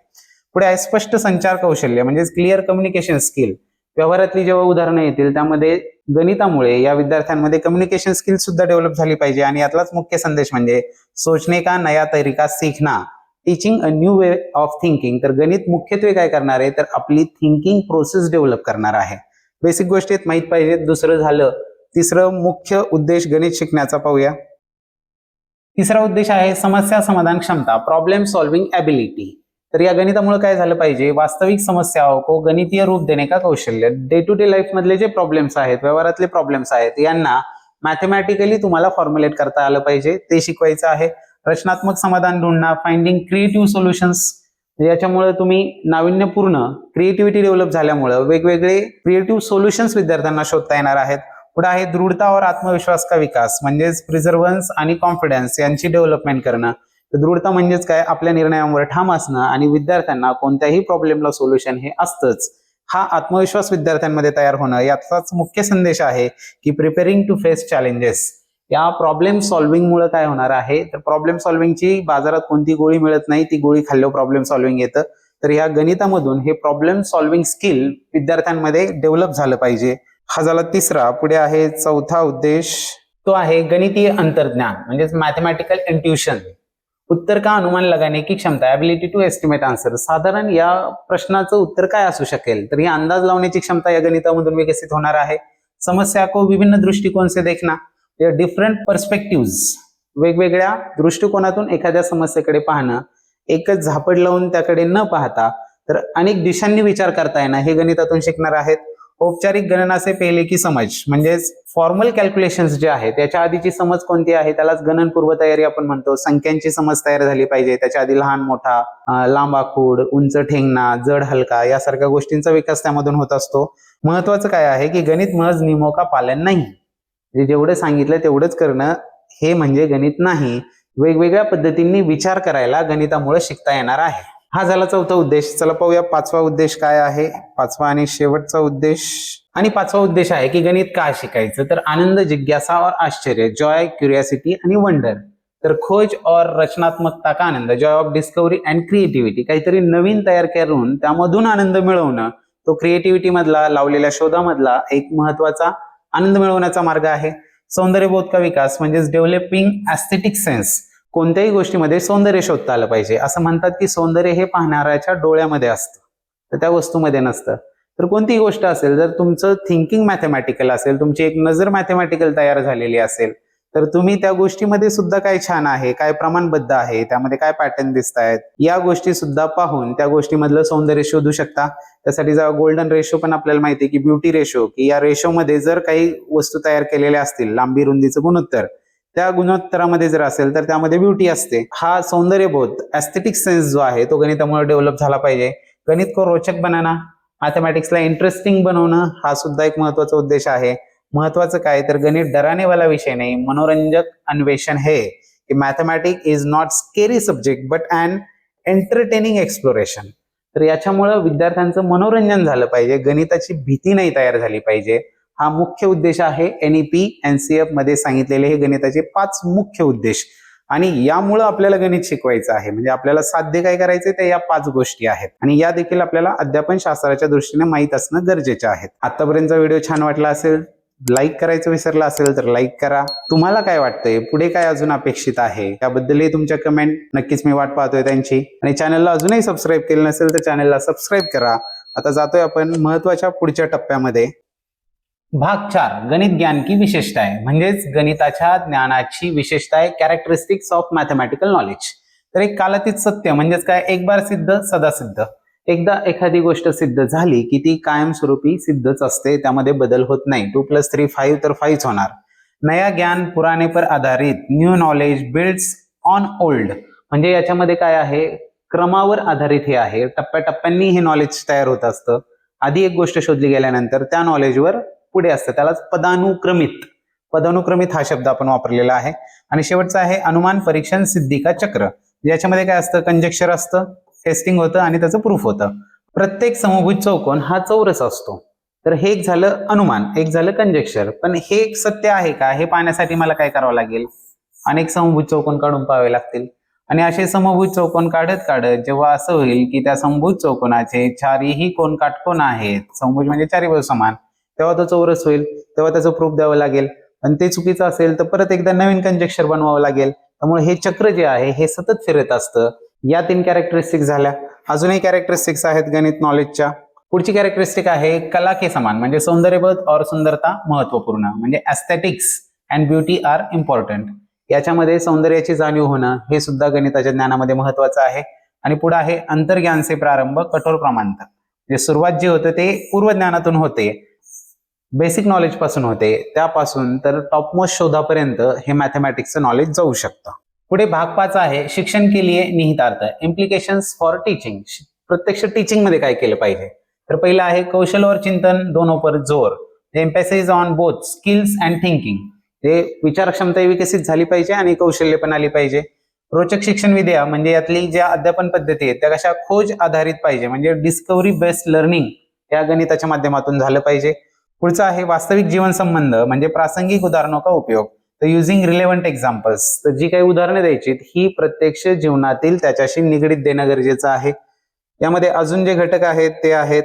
पुढे आहे स्पष्ट संचार कौशल्य म्हणजेच क्लिअर कम्युनिकेशन स्किल. व्यवहारातली जेव्हा उदाहरणं येतील त्यामध्ये गणितामुळे या विद्यार्थ्यांमध्ये कम्युनिकेशन स्किल सुद्धा डेव्हलप झाली पाहिजे. आणि यातलाच मुख्य संदेश म्हणजे सोचने का नया तरीका सीखना, teaching a new way of thinking. तर गणित मुख्यत्वे काय करणार आहे, तर आपली थिंकिंग प्रोसेस डेव्हलप करणार आहे. बेसिक गोष्टी माहित पाहिजेत. दुसरं झालं. तिसरं मुख्य उद्देश गणित शिकण्याचा पाहूया. तिसरा उद्देश आहे समस्या समाधान क्षमता, प्रॉब्लेम सॉल्विंग एबिलिटी. तर या गणितामुळे काय झालं पाहिजे, वास्तविक समस्याओं को गणितीय रूप देणे का कौशल्य. डे टू डे लाईफ मधले जे प्रॉब्लेम्स आहेत, व्यवहारातले प्रॉब्लेम्स आहेत, यांना मॅथमॅटिकली तुम्हाला फॉर्म्युलेट करता आलं पाहिजे, ते शिकवायचं आहे. रचनात्मक समाधान ढूंढणं, फाइंडिंग क्रिएटिव्ह सोल्युशन्स. याच्यामुळे तुम्ही नाविन्यपूर्ण क्रिएटिव्हिटी डेव्हलप झाल्यामुळे वेगवेगळे क्रिएटिव्ह सोल्युशन्स विद्यार्थ्यांना शोधता येणार आहेत. पुढे आहे दृढता और आत्मविश्वास का विकास म्हणजेच प्रिझर्वन्स आणि कॉन्फिडन्स यांची डेव्हलपमेंट करणं. तर दृढता म्हणजेच काय, आपल्या निर्णयावर ठाम असणं आणि विद्यार्थ्यांना कोणत्याही प्रॉब्लेमला सोल्युशन हे असतंच, हा आत्मविश्वास विद्यार्थ्यांमध्ये तयार होणं. याचाच मुख्य संदेश आहे की प्रिपेअरिंग टू फेस चॅलेंजेस. या प्रॉब्लेम सॉल्व्हिंग मुळे काय होणार आहे, तर प्रॉब्लेम सॉल्व्हिंगची बाजारात कोणती गोळी मिळत नाही, ती गोळी खाल्ल्यावर प्रॉब्लेम सॉल्व्हिंग येतं. तर या गणितामधून हे प्रॉब्लेम सॉल्व्हिंग स्किल विद्यार्थ्यांमध्ये डेव्हलप झालं पाहिजे. हा झाला तिसरा. पुढे आहे चौथा उद्देश, तो आहे गणितीय अंतर्ज्ञान म्हणजेच मॅथमॅटिकल इंट्युशन. उत्तर का अनुमान लगाने की क्षमता, एबिलिटी टू एस्टिमेट आन्सर. साधारण या प्रश्नाचं उत्तर काय असू शकेल, तर ही अंदाज लावण्याची क्षमता या गणितामधून विकसित होणार आहे. समस्या को विभिन्न दृष्टिकोन से देखना, डिफरंट पर्स्पेक्टिव्ह, वेगवेगळ्या दृष्टिकोनातून एखाद्या समस्येकडे पाहणं, एकच झापड लावून त्याकडे न पाहता तर अनेक दिशांनी विचार करता येणं, हे गणितातून शिकणार आहेत. औपचारिक गणना से पहिले की समज म्हणजेच फॉर्मल कॅल्क्युलेशन्स जे आहे त्याच्या आधीची समज कोणती आहे, त्यालाच गणन पूर्व तयारी आपण म्हणतो. संख्यांची समज तयार झाली पाहिजे, त्याच्या आधी लहान मोठा, लांब आखूड, उंच ठेंगणा, जड हलका यासारख्या गोष्टींचा विकास त्यामधून होत असतो. महत्वाचं काय आहे की गणित महज नियमों का पालन नाही, जेवढं सांगितलं तेवढंच करणं हे म्हणजे गणित नाही. वेगवेगळ्या पद्धतींनी विचार करायला गणितामुळे शिकता येणार आहे. हा झाला चौथा उद्देश. चला पाहूया पाचवा उद्देश काय आहे. पाचवा आणि शेवटचा उद्देश. आणि पाचवा उद्देश आहे की गणित का शिकायचं, तर आनंद, जिज्ञासा और आश्चर्य, जॉय, क्युरियोसिटी आणि वंडर. तर खोज और रचनात्मकता का आनंद, joy of discovery and creativity. काहीतरी नवीन तयार करून त्यामधून आनंद मिळवणं, तो क्रिएटिव्हिटी मधला, लावलेल्या शोधामधला एक महत्वाचा आनंद मिळवण्याचा मार्ग आहे. सौंदर्यबोध का विकास म्हणजेच डेव्हलपिंग एस्थेटिक सेन्स. कोणत्याही गोष्टीमध्ये सौंदर्य शोधता आलं पाहिजे. असं म्हणतात की सौंदर्य हे पाहणाऱ्याच्या डोळ्यामध्ये असतं, तर त्या वस्तूमध्ये नसतं. तर कोणतीही गोष्ट असेल, जर तुमचं थिंकिंग मॅथमॅटिकल असेल, तुमची एक नजर मॅथमॅटिकल तयार झालेली असेल, तर तुम्ही त्या गोष्टीमध्ये सुद्धा काय छान आहे, काय प्रमाणबद्ध आहे, त्यामध्ये काय पॅटर्न दिसत आहेत, या गोष्टी सुद्धा पाहून त्या गोष्टीमधलं सौंदर्य शोधू शकता. त्यासाठी जेव्हा गोल्डन रेशो पण आपल्याला माहिती आहे की ब्युटी रेशो, की या रेशोमध्ये जर काही वस्तू तयार केलेल्या असतील, लांबी रुंदीचं गुणोत्तर, त्या गुणोत्तरामध्ये जर असेल तर त्यामध्ये ब्युटी असते. हा सौंदर्यबोध, एस्थेटिक सेन्स जो आहे तो गणितामुळे डेव्हलप झाला पाहिजे. गणित को रोचक बनाना, मॅथमॅटिक्सला इंटरेस्टिंग बनवणं, हा सुद्धा एक महत्वाचा उद्देश आहे. महत्वाचं काय, तर गणित डराने वाला विषय नाही, मनोरंजक अन्वेषण है की mathematics is not scary subject but and entertaining exploration. तर याच्यामुळे विद्यार्थ्यांचं मनोरंजन झालं पाहिजे, गणिताची भीती नाही तयार झाली पाहिजे. हा मुख्य उद्देश आहे. NEP NCF मध्ये सांगितलेले हे गणिताचे 5 मुख्य उद्देश. आणि यामुळे आपल्याला गणित शिकवायचं आहे, म्हणजे आपल्याला साध्य काय करायचंय ते या 5 गोष्टी आहेत. आणि या देखील आपल्याला अध्यापन शास्त्राच्या दृष्टीने माहीत असणं गरजेचं आहे. आतापर्यंतचा व्हिडिओ छान वाटला असेल, लाईक करायचं विसरला असेल तर लाईक करा. तुम्हाला काय वाटतंय, पुढे काय अजून अपेक्षित आहे, त्याबद्दलही तुमच्या कमेंट नक्कीच मी वाट पाहतोय त्यांची. आणि चॅनलला अजूनही सबस्क्राईब केलं नसेल तर चॅनलला सबस्क्राईब करा. आता जातोय आपण महत्वाच्या पुढच्या टप्प्यामध्ये. भाग 4, गणित ज्ञान की विशेषताएं म्हणजेच गणिताच्या ज्ञानाची विशेषताएं, कॅरेक्टरिस्टिक्स ऑफ मॅथमॅटिकल नॉलेज. तर एक कालातीत सत्य म्हणजेच काय, एक बार सिद्ध सदा सिद्ध. एकदा एखादी गोष्ट सिद्ध झाली की ती कायमस्वरूपी सिद्धच असते, त्यामध्ये बदल होत नाही. 2 + 3 5 तर 5 होणार. नया ज्ञान पुराणे पर आधारित, new knowledge builds on old. म्हणजे याच्यामध्ये काय आहे, क्रमावर आधारित हे आहे, टप्प्याटप्प्यांनी हे नॉलेज तयार होत असतं. आधी एक गोष्ट शोधली गेल्यानंतर त्या नॉलेजवर पुढे असतं, त्यालाच पदानुक्रमित हा शब्द आपण वापरलेला आहे. आणि शेवटचा आहे अनुमान परीक्षण सिद्धिका चक्र. याच्यामध्ये काय असतं, कंजेक्चर असतं, टेस्टिंग होतं आणि त्याचं प्रूफ होतं. प्रत्येक समभुज चौकोन हा चौरस असतो. तर हे एक झालं अनुमान, एक झालं कंजेक्चर. पण हे एक सत्य आहे का हे पाहण्यासाठी मला काय करावं लागेल, अनेक समभुज चौकोन काढून पाहावे लागतील. आणि असे समभुज चौकोन काढत काढत जेव्हा असं होईल की त्या समभुज चौकोनाचे चारीही कोन काटकोन आहेत, समभुज म्हणजे चारी बाजू समान, तेव्हा तो चौरस होईल, तेव्हा त्याचं प्रूफ द्यावं लागेल. आणि ते चुकीचं असेल तर परत एकदा नवीन कंजेक्चर बनवावं लागेल. त्यामुळे हे चक्र जे आहे हे सतत फिरत असतं. या 3 कॅरेक्टरिस्टिक झाल्या. अजूनही कॅरेक्टरिस्टिक्स आहेत गणित नॉलेजच्या. पुढची कॅरेक्टरिस्टिक आहे कला के समान, म्हणजे सौंदर्यबोध और सुंदरता महत्वपूर्ण, म्हणजे aesthetics and beauty are important. याच्यामध्ये सौंदर्याची जाणीव होणं हे सुद्धा गणिताच्या ज्ञानामध्ये महत्वाचं आहे. आणि पुढे आहे अंतर्ज्ञानचे प्रारंभ कठोर प्रमाणात, म्हणजे सुरुवात जे होते ते पूर्वज्ञानातून होते, बेसिक नॉलेज पासून होते, त्यापासून तर टॉपमोस्ट शोधापर्यंत हे मॅथमॅटिक्सचं नॉलेज जाऊ शकतं. पुढे भाग 5 आहे शिक्षण के लिए निहितार्थ, इम्प्लिकेशन्स फॉर टीचिंग. प्रत्यक्ष टीचिंग मध्ये काय केलं पाहिजे. तर पहिलं आहे कौशल और चिंतन दोनों पर जोर, emphasis on both skills and thinking. ते विचारक्षमता विकसित झाली पाहिजे आणि कौशल्य पण आली पाहिजे. रोचक शिक्षण विद्या, म्हणजे यातली ज्या अध्यापन पद्धती आहेत त्या कशा खोज आधारित पाहिजे, म्हणजे डिस्कव्हरी बेस्ड लर्निंग या गणिताच्या माध्यमातून झालं पाहिजे. पुढचं आहे वास्तविक जीवन संबंध, म्हणजे प्रासंगिक उदाहरणों का उपयोग, तर युझिंग रिलेव्हंट एक्झाम्पल्स. तर जी काही उदाहरणे द्यायची ही प्रत्यक्ष जीवनातील त्याच्याशी निगडीत देणं गरजेचं आहे. यामध्ये अजून जे घटक आहेत ते आहेत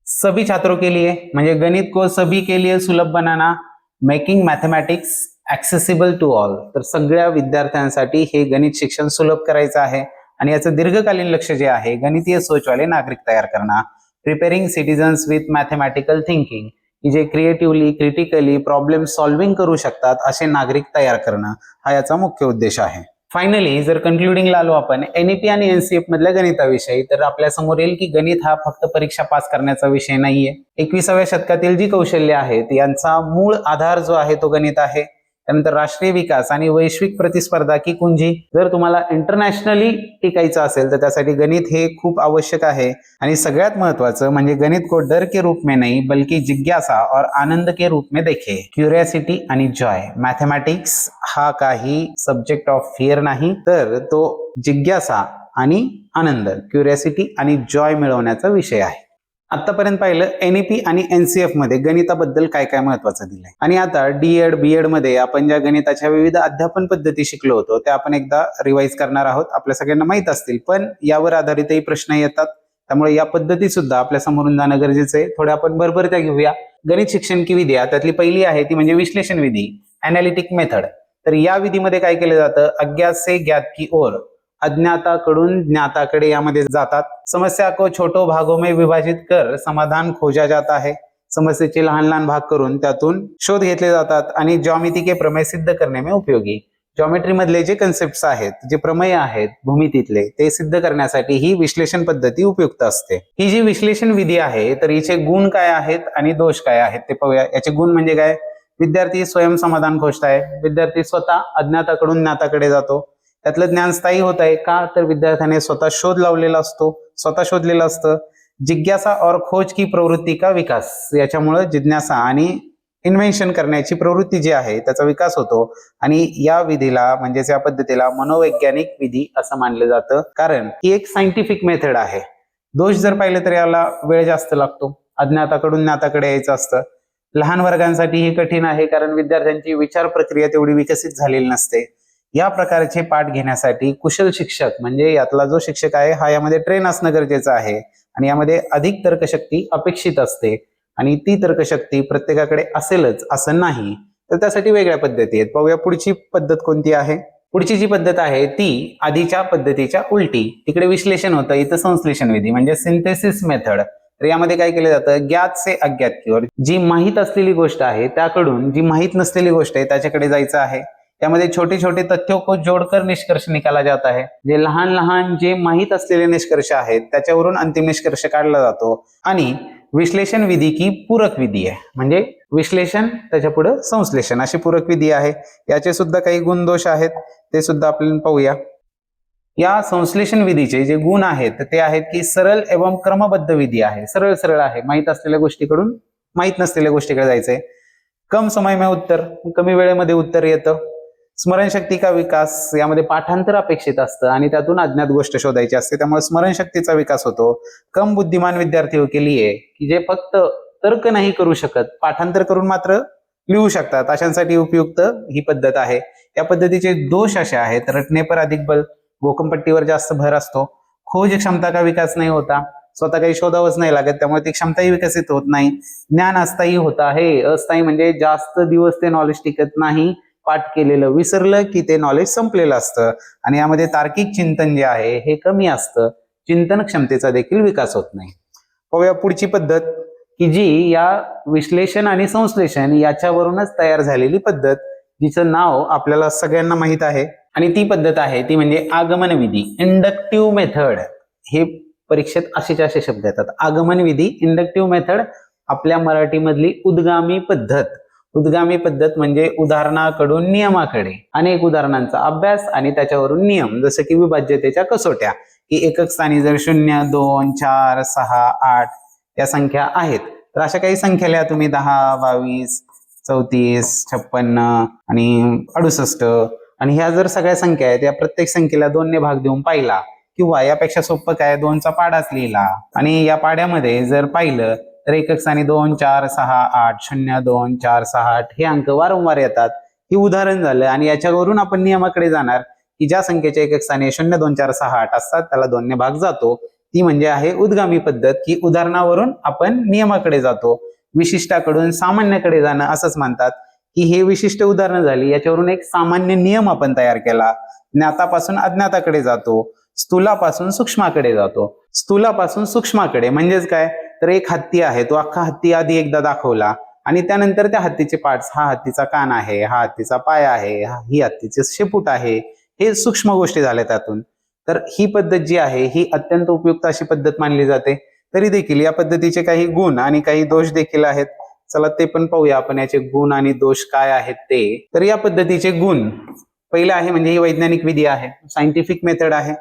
सभी छात्रों के लिए, म्हणजे गणित को सभी के लिए सुलभ बनाना, making mathematics accessible to all. तर सगळ्या विद्यार्थ्यांसाठी हे गणित शिक्षण सुलभ करायचं आहे. आणि याचं दीर्घकालीन लक्ष जे आहे गणितीय सोचवाले नागरिक तयार करणं, preparing citizens with mathematical thinking, की जे क्रिएटिव्हली क्रिटिकली प्रॉब्लेम सॉल्व्हिंग करू शकतात असे नागरिक तयार करणं हा याचा मुख्य उद्देश आहे. फायनली जर कन्क्लुडिंगला आलो आपण एनईपी आणि एनसीएफ मधल्या गणिताविषयी, तर आपल्या समोर येईल की गणित हा फक्त परीक्षा पास करण्याचा विषय नाहीये. 21व्या शतकातील जी कौशल्य आहेत यांचा मूळ आधार जो आहे तो गणित आहे. त्यानंतर राष्ट्रीय विकास आणि वैश्विक प्रतिस्पर्धा की कुंजी, जर तुम्हाला इंटरनॅशनली टिकायचं असेल तर त्यासाठी गणित हे खूप आवश्यक आहे. आणि सगळ्यात महत्वाचं म्हणजे गणित को डर के रूप में नहीं बल्कि जिज्ञासा और आनंद के रूप में देखे. क्युरियोसिटी आणि जॉय. मॅथमॅटिक्स हा काही सब्जेक्ट ऑफ फिअर नाही, तर तो जिज्ञासा आणि आनंद, क्युरियोसिटी आणि जॉय मिळवण्याचा विषय आहे. आतापर्यंत पाहिलं एनईपी आणि एनसीएफ मध्ये गणिताबद्दल काय काय महत्वाचं दिलंय. आणि आता डीएड बीएड मध्ये आपण ज्या गणिताच्या विविध अध्यापन पद्धती शिकलो होतो त्या आपण एकदा रिवाइज करणार आहोत. आपल्या सगळ्यांना माहित असतील, पण यावर आधारितही प्रश्न येतात, त्यामुळे या पद्धती सुद्धा आपल्या समोरून जाणं गरजेचं आहे. थोड्या आपण भरभरत्या घेऊया. गणित शिक्षण की विद्या, त्यातली पहिली आहे ती म्हणजे विश्लेषण विधी, अनालिटिक मेथड. तर या विधीमध्ये काय केलं जातं, अज्ञात से ज्ञात की ओर, अज्ञाताकडून ज्ञाताकडे यामध्ये जातात. समस्या को छोटो भागों में विभाजित कर समाधान खोजा जाता है. समस्येचे लहान लहान भाग करून त्यातून शोध घेतले जातात. आणि ज्यामिती के प्रमेय सिद्ध करणे में उपयोगी. ज्योमेट्री मधले जे कन्सेप्ट आहेत, जे प्रमेय आहेत भूमितीतले, ते सिद्ध करण्यासाठी ही विश्लेषण पद्धती उपयुक्त असते. ही जी विश्लेषण विधी आहे तर हिचे गुण काय आहेत आणि दोष काय आहेत ते पाहूया. याचे गुण म्हणजे काय, विद्यार्थी स्वयं समाधान खोजताय, विद्यार्थी स्वतः अज्ञाताकडून ज्ञाताकडे जातो. त्यातलं ज्ञान स्थायी होत आहे का, तर विद्यार्थ्याने स्वतः शोध लावलेला असतो, स्वतः शोधलेलं असतं. जिज्ञासा और खोज की प्रवृत्ती का विकास, याच्यामुळे जिज्ञासा आणि इन्व्हेन्शन करण्याची प्रवृत्ती जी आहे त्याचा विकास होतो. आणि या विधीला म्हणजेच या पद्धतीला मनोवैज्ञानिक विधी असं मानलं जातं, कारण ही एक सायंटिफिक मेथड आहे. दोष जर पाहिले तर याला वेळ जास्त लागतो, अज्ञाताकडून ज्ञाताकडे यायचं असतं. लहान वर्गांसाठी हे कठीण आहे, कारण विद्यार्थ्यांची विचार प्रक्रिया तेवढी विकसित झालेली नसते. या प्रकारचे पाठ घेण्यासाठी कुशल शिक्षक, म्हणजे यातला जो शिक्षक आहे हा यामध्ये ट्रेन असणं गरजेचं आहे. आणि यामध्ये अधिक तर्कशक्ती अपेक्षित असते, आणि ती तर्कशक्ती प्रत्येकाकडे असेलच असं नाही, तर त्यासाठी वेगळ्या पद्धती आहेत. पाहूया पुढची पद्धत कोणती आहे. पुढची जी पद्धत आहे ती आधीच्या पद्धतीच्या उलटी. तिकडे विश्लेषण होतं, इथं संश्लेषण विधी म्हणजे सिंथेसिस मेथड. तर यामध्ये काय केलं जातं, ज्ञात से अज्ञात की ओर, जी माहीत असलेली गोष्ट आहे त्याकडून जी माहीत नसलेली गोष्ट आहे त्याच्याकडे जायचं आहे. त्यामध्ये छोटे छोटे तथ्यों को जोडकर निष्कर्ष निकाला जाता है. जे लहान लहान जे माहीत असलेले निष्कर्ष आहेत त्याच्यावरून अंतिम निष्कर्ष काढला जातो. आणि विश्लेषण विधी की पूरक विधी आहे, म्हणजे विश्लेषण त्याच्या पुढे संश्लेषण अशी पूरक विधी आहे. याचे सुद्धा काही गुणदोष आहेत, ते सुद्धा आपण पाहूया. या संश्लेषण विधीचे जे गुण आहेत ते आहेत की सरळ एवं क्रमबद्ध विधी आहे, सरळ सरळ आहे, माहीत असलेल्या गोष्टीकडून माहीत नसलेल्या गोष्टीकडे जायचंय. कम समय में उत्तर, कमी वेळेमध्ये उत्तर येतं. स्मरणशक्ती का विकास, यामध्ये पाठांतर अपेक्षित असतं आणि त्यातून अज्ञात गोष्ट शोधायची असते, त्यामुळे स्मरणशक्तीचा विकास होतो. कम बुद्धिमान विद्यार्थियों के लिए, की जे फक्त तर्क नाही करू शकत, पाठांतर करून मात्र लिहू शकतात, अशांसाठी उपयुक्त ही पद्धत आहे. या पद्धतीचे दोष असे आहेत, रटने पर अधिक बल, भोकमपट्टीवर जास्त भर असतो. खोज क्षमता का विकास नाही होता, स्वतः काही शोधावंच नाही लागत, त्यामुळे ती क्षमताही विकसित होत नाही. ज्ञान अस्थायी होत आहे, अस्थायी म्हणजे जास्त दिवस ते नॉलेज टिकत नाही, पाठ केलेलं विसरलं की ते नॉलेज संपलेलं असतं. आणि यामध्ये तार्किक चिंतन जे आहे हे कमी असतं, चिंतन क्षमतेचा देखील विकास होत नाही. पाहूया पुढची पद्धत, की जी या विश्लेषण आणि संश्लेषण याच्यावरूनच तयार झालेली पद्धत, जिचं नाव आपल्याला सगळ्यांना माहित आहे, आणि ती पद्धत आहे ती म्हणजे आगमन विधी, इंडक्टिव्ह मेथड. हे परीक्षेत असे शब्द येतात, आगमन विधी, इंडक्टिव्ह मेथड. आपल्या मराठीमधली उद्गामी पद्धत. उद्गामी पद्धत म्हणजे उदाहरणाकडून नियमाकडे, अनेक उदाहरणांचा अभ्यास आणि त्याच्यावरून नियम, जसं की विभाज्यतेच्या कसोट्या, की एकक स्थानी जर 0, 2, 4, 6, 8 या संख्या आहेत, तर अशा काही संख्या लिहा तुम्ही, 10, 22, 34, 56 आणि 68. आणि ह्या जर सगळ्या संख्या आहेत, या प्रत्येक संख्येला 2 ने भाग देऊन पाहिला, किंवा यापेक्षा सोपं काय, 2चा पाडाच लिहिला, आणि या पाड्यामध्ये जर पाहिलं तर एकक स्थानी 2, 4, 6, 8, 0, 2, 4, 6, 8 हे अंक वारंवार येतात. ही उदाहरण झालं, आणि याच्यावरून आपण नियमाकडे जाणार, की ज्या संख्येच्या एकक स्थानी 0, 2, 4, 6, 8 असतात त्याला 2 ने भाग जातो. ती म्हणजे आहे उद्गामी पद्धत, की उदाहरणावरून आपण नियमाकडे जातो. विशिष्टाकडून सामान्याकडे जाणं असंच म्हणतात, की हे विशिष्ट उदाहरणं झाली, याच्यावरून एक सामान्य नियम आपण तयार केला. ज्ञातापासून अज्ञाताकडे जातो, स्थूलापासून सूक्ष्माकडे जातो. स्थूलापासून सूक्ष्माकडे म्हणजेच काय, तर एक हत्ती आहे, तो अख्खा हत्ती आधी एकदा दाखवला, आणि त्यानंतर त्या हत्तीचे पार्ट्स, हा हत्तीचा कान आहे, हा हत्तीचा पाय आहे, ही हत्तीचे शेपूट आहे, हे सूक्ष्म गोष्टी झाल्या त्यातून. तर ही पद्धत जी आहे ही अत्यंत उपयुक्त अशी पद्धत मानली जाते. तरी देखील या पद्धतीचे काही गुण आणि काही दोष देखील आहेत. चला ते पण पाहूया आपण, याचे गुण आणि दोष काय आहेत ते. तर या पद्धतीचे गुण, पहिलं आहे म्हणजे ही वैज्ञानिक विधी आहे, सायंटिफिक मेथड आहे.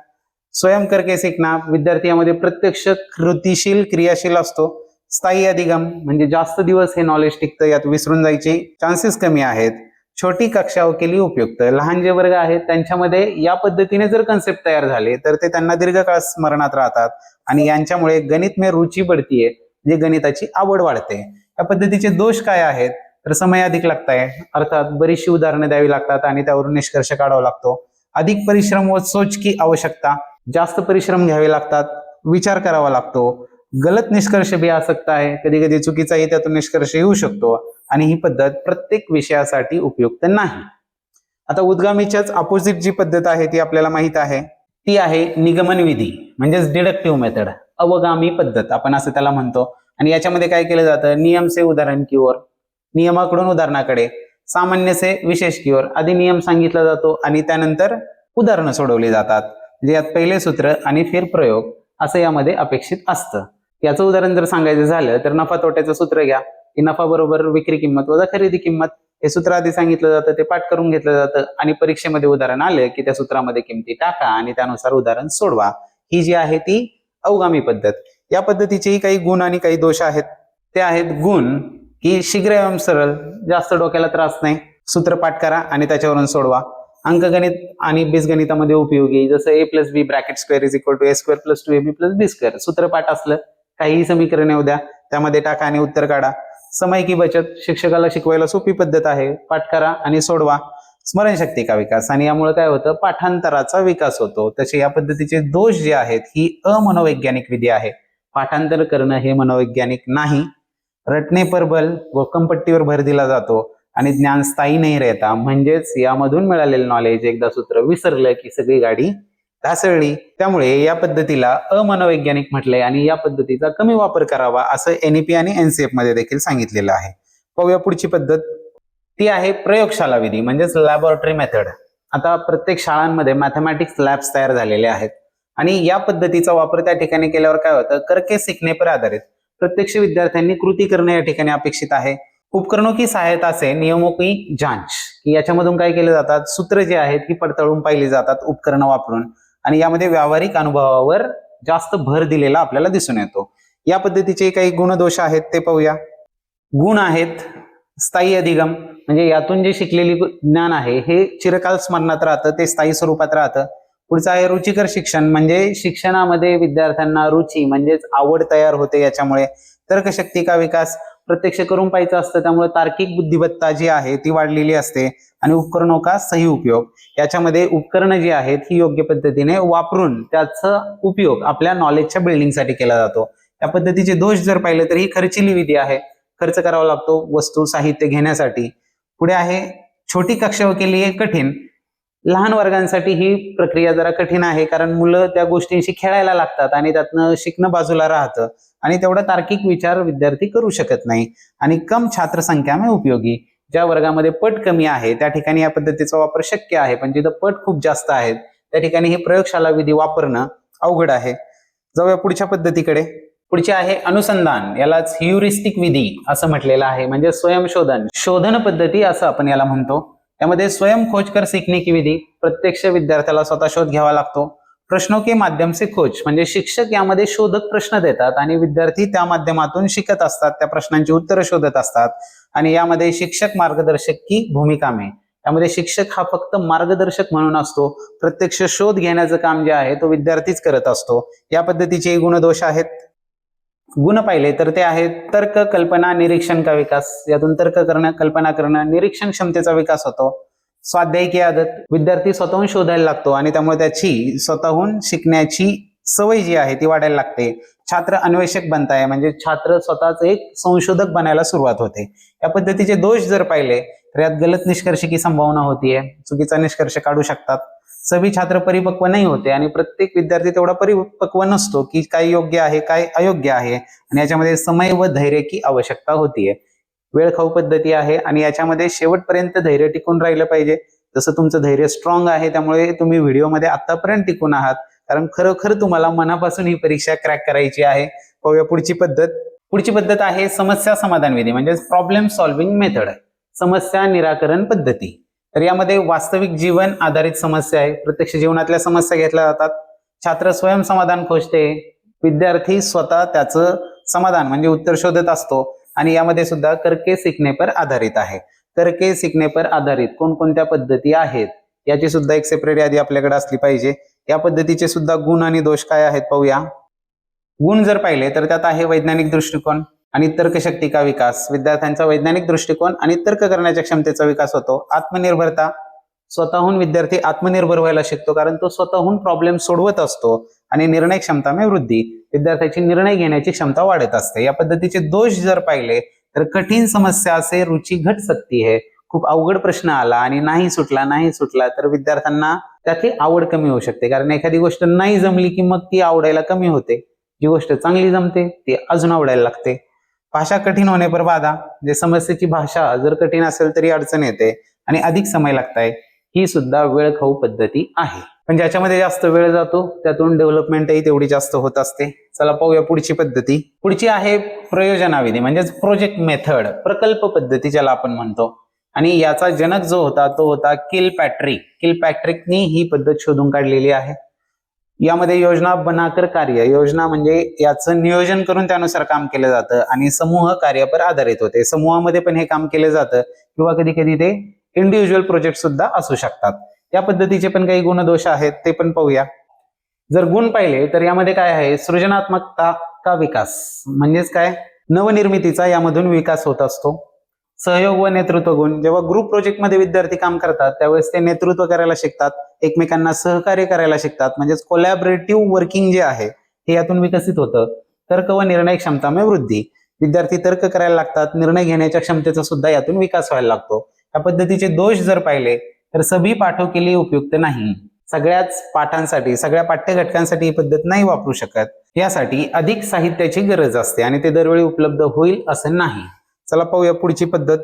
स्वयं करके सीखना, विद्यार्थी यामध्ये प्रत्यक्ष कृतीशील क्रियाशील असतो. स्थायी अधिगम म्हणजे जास्त दिवस हे नॉलेज टिकतं, यात विसरून जायचे चान्सेस कमी आहेत. छोटी कक्षाओं के लिए उपयुक्त, लहान जे वर्ग आहेत त्यांच्यामध्ये या पद्धतीने जर कन्सेप्ट तयार झाले तर ते त्यांना दीर्घकाळ स्मरणात राहतात, आणि यांच्यामुळे गणित में रुची बढ़ती है, म्हणजे गणिताची आवड वाढते. या पद्धतीचे दोष काय आहेत, तर समय अधिक लागताय, अर्थात बरीचशी उदाहरणं द्यावी लागतात आणि त्यावरून निष्कर्ष काढावा लागतो. अधिक परिश्रम व सोच की आवश्यकता, जास्त परिश्रम घ्यावे लागतात, विचार करावा लागतो. गलत निष्कर्ष भी आ सकता है, कधी कधी चुकीचाही त्यातून निष्कर्ष येऊ शकतो, आणि ही पद्धत प्रत्येक विषयासाठी उपयुक्त नाही. आता उद्गामीच्याच अपोजिट जी पद्धत आहे ती आपल्याला माहित आहे, ती आहे निगमन विधी म्हणजेच डिडक्टिव्ह मेथड, अवगामी पद्धत आपण असं त्याला म्हणतो. आणि याच्यामध्ये काय केलं जातं, नियम से उदाहरण की ओर, नियमाकडून उदाहरणाकडे, सामान्य से विशेष की ओर, आधी नियम सांगितला जातो आणि त्यानंतर उदाहरणं सोडवली जातात. म्हणजे यात पहिले सूत्र आणि फिर प्रयोग असं यामध्ये अपेक्षित असतं. याचं उदाहरण जर सांगायचं झालं तर नफा तोट्याचं सूत्र घ्या, की नफा बरोबर विक्री किंमत वजा खरेदी किंमत, हे सूत्र आधी सांगितलं जातं, ते पाठ करून घेतलं जातं, आणि परीक्षेमध्ये उदाहरण आलं की त्या सूत्रामध्ये किमती टाका आणि त्यानुसार उदाहरण सोडवा. ही जी आहे ती अवगामी पद्धत. या पद्धतीचेही काही गुण आणि काही दोष आहेत. ते आहेत गुण, की शीघ्र एवं सरळ, जास्त डोक्याला त्रास नाही, सूत्र पाठ करा आणि त्याच्यावरून सोडवा. अंकगणित आणि बीजगणितामध्ये उपयोगी, जसं a + b bracket square is equal to a square plus 2ab plus b square, सूत्रपाठ असलं, काहीही समीकरणे उद्या त्यामध्ये टाका आणि उत्तर काढा. समय की बचत, शिक्षकाला शिकवायला सोपी पद्धत आहे, पाठ करा आणि सोडवा. स्मरणशक्ती का विकास, आणि यामुळे काय होतं, पाठांतराचा विकास होतो. तसे या पद्धतीचे दोष जे आहेत, ही अमनोवैज्ञानिक विधी आहे. पाठांतर करणं हे मनोवैज्ञानिक नाही. रटने पर बल, भोकमपट्टीवर भर दिला जातो, आणि ज्ञान स्थायी नाही रहता, म्हणजेच यामधून मिळालेलं नॉलेज एकदा सूत्र विसरलं की सगळी गाडी ढासळली. त्यामुळे या पद्धतीला अमनोवैज्ञानिक म्हटलंय, आणि या पद्धतीचा कमी वापर करावा असं NEP आणि NCF मध्ये देखील सांगितलेलं आहे. पाहूया पुढची पद्धत, ती आहे प्रयोगशाळा विधी म्हणजेच लॅबोरेटरी मेथड. आता प्रत्येक शाळांमध्ये मॅथमॅटिक्स लॅब्स तयार झालेले आहेत, आणि या पद्धतीचा वापर त्या ठिकाणी केल्यावर काय होतं, करके सीखने पर आधारित, प्रत्यक्ष विद्यार्थ्यांनी कृती करणे या ठिकाणी अपेक्षित आहे. उपकरणों की सहायता से नियमों की जांच, की याच्यामधून काय केले जातात, सूत्र जे आहेत ही पडताळून पाहिली जातात उपकरणं वापरून, आणि यामध्ये व्यावहारिक अनुभवावर जास्त भर दिलेला आपल्याला दिसून येतो. या पद्धतीचे काही गुणदोष आहेत ते पाहूया. गुण आहेत स्थायी अधिगम, म्हणजे यातून जे शिकलेली ज्ञान आहे हे चिरकाल स्मरणात राहतं, ते स्थायी स्वरूपात राहतं. पुढचं आहे रुचिकर शिक्षण, म्हणजे शिक्षणामध्ये विद्यार्थ्यांना रुची म्हणजेच आवड तयार होते याच्यामुळे. तर्कशक्ती का विकास, प्रत्यक्ष करून पाहायचं असतं त्यामुळे तार्किक बुद्धिमत्ता जी आहे ती वाढलेली असते. आणि उपकरणों का सही उपयोग, याच्यामध्ये उपकरणं जी आहेत ही योग्य पद्धतीने वापरून त्याचा उपयोग आपल्या नॉलेजच्या बिल्डिंगसाठी केला जातो. या पद्धतीचे दोष जर पाहिले तर ही खर्चिली विधी आहे, खर्च करावा लागतो वस्तू साहित्य घेण्यासाठी. पुढे आहे छोटी कक्षा के लिए कठीण, लहान वर्गांसाठी ही प्रक्रिया जरा कठीण आहे, कारण मुलं त्या गोष्टींशी खेळायला लागतात आणि त्यातनं शिकणं बाजूला राहतं आणि तेवढा तार्किक विचार विद्यार्थी करू शकत नाही. आणि कम छात्र संख्या में उपयोगी, ज्या वर्गामध्ये पट कमी आहे त्या ठिकाणी या पद्धतीचा वापर शक्य आहे, पण जिथं पट खूप जास्त आहेत त्या ठिकाणी हे प्रयोगशाला विधी वापरणं अवघड आहे. जाऊया पुढच्या पद्धतीकडे. पुढचे आहे अनुसंधान, यालाच ह्युरिस्टिक विधी असं म्हटलेलं आहे, म्हणजे स्वयंशोधन, शोधन पद्धती असं आपण याला म्हणतो. त्यामध्ये स्वयं खोज कर सीखने की विधी, प्रत्यक्ष विद्यार्थ्याला स्वतः शोध घ्यावा लागतो. प्रश्नों के माध्यम से खोज, म्हणजे शिक्षक यामध्ये शोधक प्रश्न देतात आणि विद्यार्थी त्या माध्यमातून शिकत असतात, त्या प्रश्नांची उत्तरं शोधत असतात. आणि यामध्ये शिक्षक मार्गदर्शक की भूमिका में, त्यामध्ये शिक्षक हा फक्त मार्गदर्शक म्हणून असतो, प्रत्यक्ष शोध घेण्याचं काम जे आहे तो विद्यार्थीच करत असतो. या पद्धतीचे गुणदोष आहेत. गुण पाहिले तर ते आहेत तर्क, कल्पना, निरीक्षण का विकास, यातून तर्क करणं, कल्पना करणं, निरीक्षण क्षमतेचा विकास होतो. स्वाध्याय की आदत, विद्यार्थी स्वतःहून शोधायला लागतो आणि त्यामुळे त्याची स्वतःहून शिकण्याची सवय जी आहे ती वाढायला लागते. छात्र अन्वेषक बनताय, म्हणजे छात्र स्वतःच एक संशोधक बनायला सुरुवात होते. या पद्धतीचे दोष जर पाहिले तर यात गलत निष्कर्ष की संभावना होतीये, चुकीचा निष्कर्ष काढू शकतात. सभी छात्र परिपक्व नाही होते आणि प्रत्येक विद्यार्थी तेवढा परिपक्व नसतो की काय योग्य आहे काय अयोग्य आहे, आणि याच्यामध्ये समय व धैर्य की आवश्यकता होतीये. वेळखाऊ पद्धती आहे आणि याच्यामध्ये शेवटपर्यंत धैर्य टिकून राहिलं पाहिजे. जसं तुमचं धैर्य स्ट्रॉंग आहे त्यामुळे तुम्ही व्हिडिओमध्ये आतापर्यंत टिकून आहात, कारण खरोखर तुम्हाला मनापासून ही परीक्षा क्रॅक करायची आहे. पाहूया पुढची पद्धत. पुढची पद्धत आहे समस्या समाधान विधी, म्हणजे प्रॉब्लेम सॉल्व्हिंग मेथड, समस्या निराकरण पद्धती. तर यामध्ये वास्तविक जीवन आधारित समस्या आहे, प्रत्यक्ष जीवनातल्या समस्या घेतल्या जातात. छात्र स्वयं समाधान खोजते, विद्यार्थी स्वतः त्याचं समाधान म्हणजे उत्तर शोधत असतो. आणि यामध्ये सुद्धा करके सीखने पर आधारित आहे. करके सीखने पर आधारित कोणकोणत्या पद्धती आहेत याची सुद्धा एक सेपरेट यादी आपल्याकडे असली पाहिजे. या पद्धतीचे सुद्धा गुण आणि दोष काय आहेत पाहूया. गुण जर पाहिले तर त्यात आहे वैज्ञानिक दृष्टिकोन आणि तर्कशक्ती का विकास, विद्यार्थ्यांचा वैज्ञानिक दृष्टिकोन आणि तर्क करण्याच्या क्षमतेचा विकास होतो. आत्मनिर्भरता, स्वतःहून विद्यार्थी आत्मनिर्भर व्हायला शिकतो कारण तो स्वतःहून प्रॉब्लेम सोडवत असतो. आणि निर्णय क्षमता में वृद्धी, विद्यार्थ्याची निर्णय घेण्याची क्षमता वाढत असते. या पद्धतीचे दोष जर पाहिले तर कठीण समस्या से रुची घट सकती है, खूप अवघड प्रश्न आला आणि नाही सुटला तर विद्यार्थ्यांना त्यातली आवड कमी होऊ शकते, कारण एखादी गोष्ट नाही जमली की मग ती आवडायला कमी होते, जी गोष्ट चांगली जमते ती अजून आवडायला लागते. भाषा कठीण होणे पर बाधा, जे समस्येची भाषा जर कठीण असेल तरी अडचण येते आणि अधिक समय लागताय, ही सुद्धा वेळखाऊ पद्धती आहे. पण ज्याच्यामध्ये जास्त वेळ जातो त्यातून डेव्हलपमेंटही तेवढी जास्त होत असते. चला पाहूया पुढची पद्धती. पुढची आहे प्रयोजनाविधी, म्हणजेच प्रोजेक्ट मेथड, प्रकल्प पद्धती ज्याला आपण म्हणतो. आणि याचा जनक जो होता तो होता किलपॅट्रिक. किलपॅट्रिकनी ही पद्धत शोधून काढलेली आहे. यामध्ये योजना बनाकर कार्य, योजना म्हणजे याचं नियोजन करून त्यानुसार काम केलं जातं आणि समूह कार्य पर आधारित होते. समूहामध्ये पण हे काम केलं जातं किंवा कधी कधी ते इंडिव्हिज्युअल प्रोजेक्ट सुद्धा असू शकतात. या पद्धतीचे पण काही गुणदोष आहेत ते पण पाहूया. जर गुण पाहिले तर यामध्ये काय आहे, सृजनात्मकता का विकास, म्हणजेच काय नवनिर्मितीचा यामधून विकास होत असतो. सहयोग व नेतृत्व गुण, जेव्हा ग्रुप प्रोजेक्ट मध्ये विद्यार्थी काम करतात त्यावेळेस ते नेतृत्व करायला शिकतात, एकमेकांना सहकार्य करायला शिकतात, म्हणजेच कोलॅबरेटिव्ह वर्किंग जे आहे हे यातून विकसित होतं. तर्क व निर्णय क्षमता में वृद्धी, विद्यार्थी तर्क करायला लागतात, निर्णय घेण्याच्या क्षमतेचा सुद्धा यातून विकास व्हायला लागतो. या पद्धतीचे दोष जर पाहिले तर सभी पाठों के लिए उपयुक्त नाही, सगळ्याच पाठांसाठी सगळ्या पाठ्य घटकांसाठी ही पद्धत नाही वापरू शकत. यासाठी अधिक साहित्याची गरज असते आणि ते दरवेळी उपलब्ध होईल असं नाही. चला पाहूया पुढची पद्धत.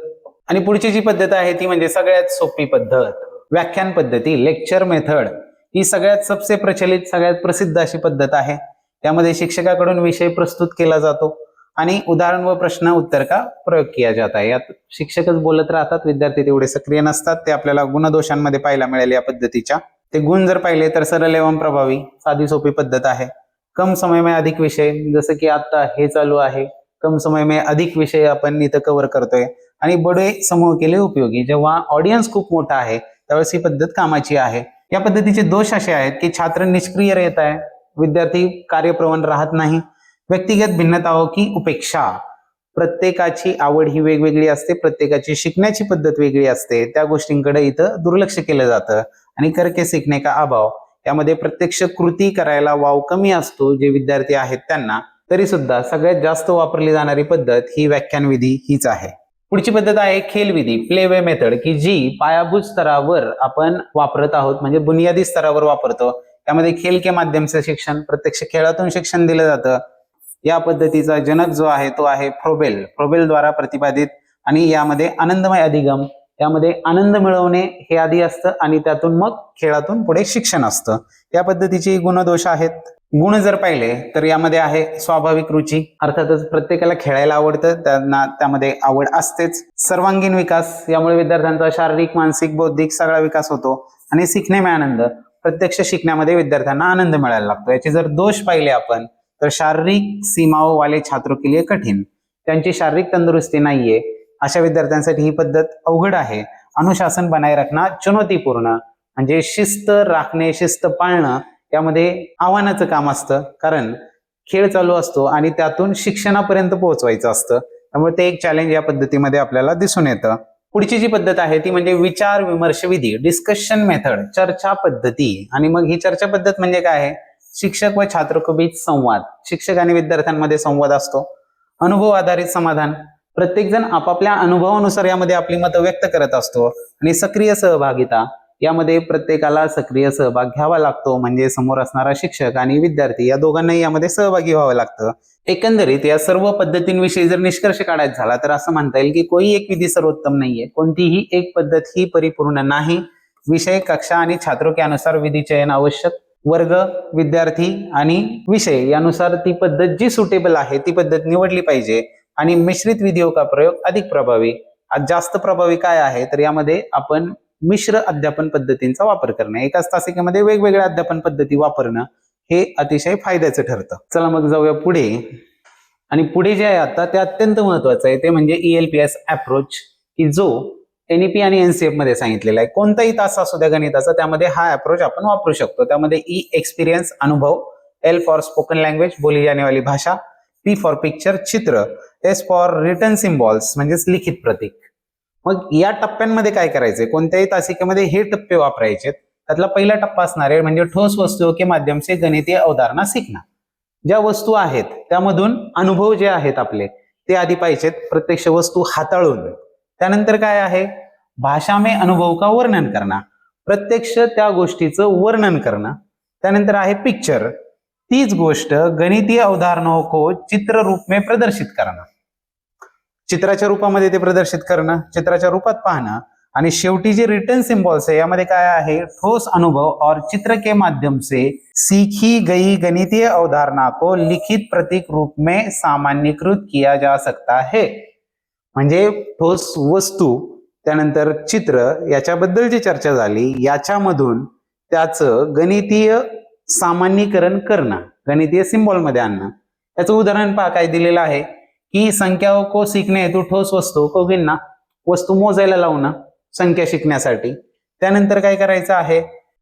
आणि पुढची जी पद्धत आहे ती म्हणजे सगळ्यात सोपी पद्धत, व्याख्यान पद्धती, लेक्चर मेथड. ही सगळ्यात सबसे प्रचलित सगळ्यात प्रसिद्ध अशी पद्धत आहे. त्यामध्ये शिक्षकाकडून विषय प्रस्तुत केला जातो आणि उदाहरण व प्रश्न उत्तर का प्रयोग किया जाता है. यात शिक्षकच बोलत राहतात, विद्यार्थी तेवढे सक्रिय नसतात. ते आपल्याला गुणदोषांमध्ये पाहायला मिळेल या पद्धतीच्या. ते गुण जर पाहिले तर सरळ एवं प्रभावी, साधी सोपी पद्धत आहे. कम समय में अधिक विषय, जसं की आता हे चालू आहे, कम समय में अधिक विषय आपण इथं कव्हर करतोय. आणि बडे समूह के लिए उपयोगी, जेव्हा ऑडियन्स खूप मोठा आहे त्यावेळेस ही पद्धत कामाची आहे. या पद्धतीचे दोष असे आहेत की छात्र निष्क्रिय रहता है, विद्यार्थी कार्यप्रवण राहत नाही, व्यक्तिगत भिन्नताओं की उपेक्षा, प्रत्येकाची आवड ही वेगवेगळी असते, प्रत्येकाची शिकण्याची पद्धत वेगळी असते, त्या गोष्टींकडे इथं दुर्लक्ष केलं जातं. आणि करके सीखने का अभाव, यामध्ये प्रत्यक्ष कृती करायला वाव कमी असतो जे विद्यार्थी आहेत त्यांना. तरी सुद्धा सगळ्यात जास्त वापरली जाणारी पद्धत ही व्याख्यान विधी हीच आहे. पुढची पद्धत आहे खेल विधी, प्ले वे मेथड, की जी पायाभूत स्तरावर आपण वापरत आहोत, म्हणजे बुनियादी स्तरावर वापरतो. त्यामध्ये खेल के माध्यम से शिक्षण, प्रत्यक्ष खेळातून शिक्षण दिलं जातं. या पद्धतीचा जनक जो आहे तो आहे फ्रोबेल, फ्रोबेल द्वारा प्रतिपादित. आणि यामध्ये आनंदमय अधिगम, यामध्ये आनंद मिळवणे हे आधी असतं आणि त्यातून मग खेळातून पुढे शिक्षण असतं. या पद्धतीचे गुणदोष आहेत. गुण जर पाहिले तर यामध्ये आहे स्वाभाविक रुची, अर्थातच प्रत्येकाला खेळायला आवडतं, त्यांना त्यामध्ये आवड असतेच. सर्वांगीण विकास, यामुळे विद्यार्थ्यांचा शारीरिक, मानसिक, बौद्धिक सगळा विकास होतो. आणि शिकणे में आनंद, प्रत्यक्ष शिकण्यामध्ये विद्यार्थ्यांना आनंद मिळायला लागतो. याचे जर दोष पाहिले आपण तर शारीरिक सीमाओं वाले छात्रों के लिए कठीण, त्यांची शारीरिक तंदुरुस्ती नाहीये, अशा विद्यार्थ्यांसाठी ही पद्धत अवघड आहे. अनुशासन बनाए रखना चुनौतीपूर्ण, म्हणजे शिस्त राखणे, शिस्त पाळणं यामध्ये आव्हानाचं काम असतं, कारण खेळ चालू असतो आणि त्यातून शिक्षणापर्यंत पोहोचवायचं असतं. त्यामुळे ते एक चॅलेंज या पद्धतीमध्ये आपल्याला दिसून येतं. पुढची जी पद्धत आहे ती म्हणजे विचार विमर्श विधी, डिस्कशन मेथड, चर्चा पद्धती. आणि मग ही चर्चा पद्धत म्हणजे काय आहे? शिक्षक व छात्र के बीच संवाद, शिक्षक आणि विद्यार्थ्यांमध्ये संवाद असतो. अनुभव आधारित समाधान, प्रत्येक जण आपापल्या अनुभवानुसार यामध्ये आपली मतं व्यक्त करत असतो. आणि सक्रिय सहभागिता, यामध्ये प्रत्येकाला सक्रिय सहभाग घ्यावा लागतो, म्हणजे समोर असणारा शिक्षक आणि विद्यार्थी या दोघांनाही यामध्ये सहभागी व्हावं लागतं. एकंदरीत या सर्व पद्धतींविषयी जर निष्कर्ष काढायचा झाला तर असं म्हणता येईल की कोणी एक विधी सर्वोत्तम नाहीये, कोणतीही एक पद्धत ही परिपूर्ण नाही. विषय, कक्षा आणि छात्रों के अनुसार विधी चयन आवश्यक. वर्ग, विद्यार्थी आणि विषय यानुसार ती पद्धत जी सुटेबल आहे ती पद्धत निवडली पाहिजे. आणि मिश्रित विधियों का प्रयोग अधिक प्रभावी, जास्त प्रभावी काय आहे तर यामध्ये आपण मिश्र अध्यापन पद्धतींचा वापर करणं, एकाच तासिकेमध्ये वेगवेगळ्या अध्यापन पद्धती वापरणं हे अतिशय फायद्याचं ठरतं. चला मग जाऊया पुढे. आणि पुढे जे आहे आता ते अत्यंत महत्वाचं आहे, ते म्हणजे ELPS अप्रोच, की जो NEP आणि NCF मध्ये सांगितलेला आहे. कोणताही तास असू द्या गणिताचा, त्यामध्ये हा अप्रोच आपण वापरू शकतो. त्यामध्ये E एक्सपिरियन्स अनुभव, L फॉर स्पोकन लँग्वेज बोली जाने वाली भाषा, P फॉर पिक्चर चित्र, S फॉर रिटन सिम्बॉल्स म्हणजेच लिखित प्रतीक. मग या टप्प्यांमध्ये काय करायचंय, कोणत्याही तासिकेमध्ये हे टप्पे वापरायचे. त्यातला पहिला टप्पा असणार आहे म्हणजे ठोस वस्तुओं के माध्यम से गणितीय अवधारणा सीखना. ज्या वस्तू आहेत त्यामधून अनुभव जे आहेत आपले ते आधी पाहिजेत, प्रत्यक्ष वस्तू हाताळून. त्यानंतर काय आहे, भाषा में अनुभव का वर्णन करना, प्रत्यक्ष त्या गोष्टीचं वर्णन करणं. त्यानंतर आहे पिक्चर, तीच गोष्ट गणितीय अवधारणाओं को चित्र रूप में प्रदर्शित करना, चित्राच्या रूपामध्ये ते प्रदर्शित करणं, चित्राच्या रूपात पाहणं. आणि शेवटी जे रिटन सिम्बॉल्स आहे यामध्ये काय आहे, ठोस अनुभव और चित्र के माध्यम से सीखी गई गणितीय अवधारणा को लिखित प्रतीक रूप में सामान्यीकृत किया जा सकता है. म्हणजे ठोस वस्तू, त्यानंतर चित्र याच्याबद्दल जी चर्चा झाली याच्यामधून त्याचं गणितीय सामान्यीकरण करणं, गणितीय सिम्बॉल मध्ये आणणं. याचं उदाहरण पहा काय दिलेलं आहे की संख्याओं को सीखने हेतु ठोस वस्तू को गिनना, वस्तू मोजायला लावणं संख्या शिकण्यासाठी. त्यानंतर काय करायचं आहे,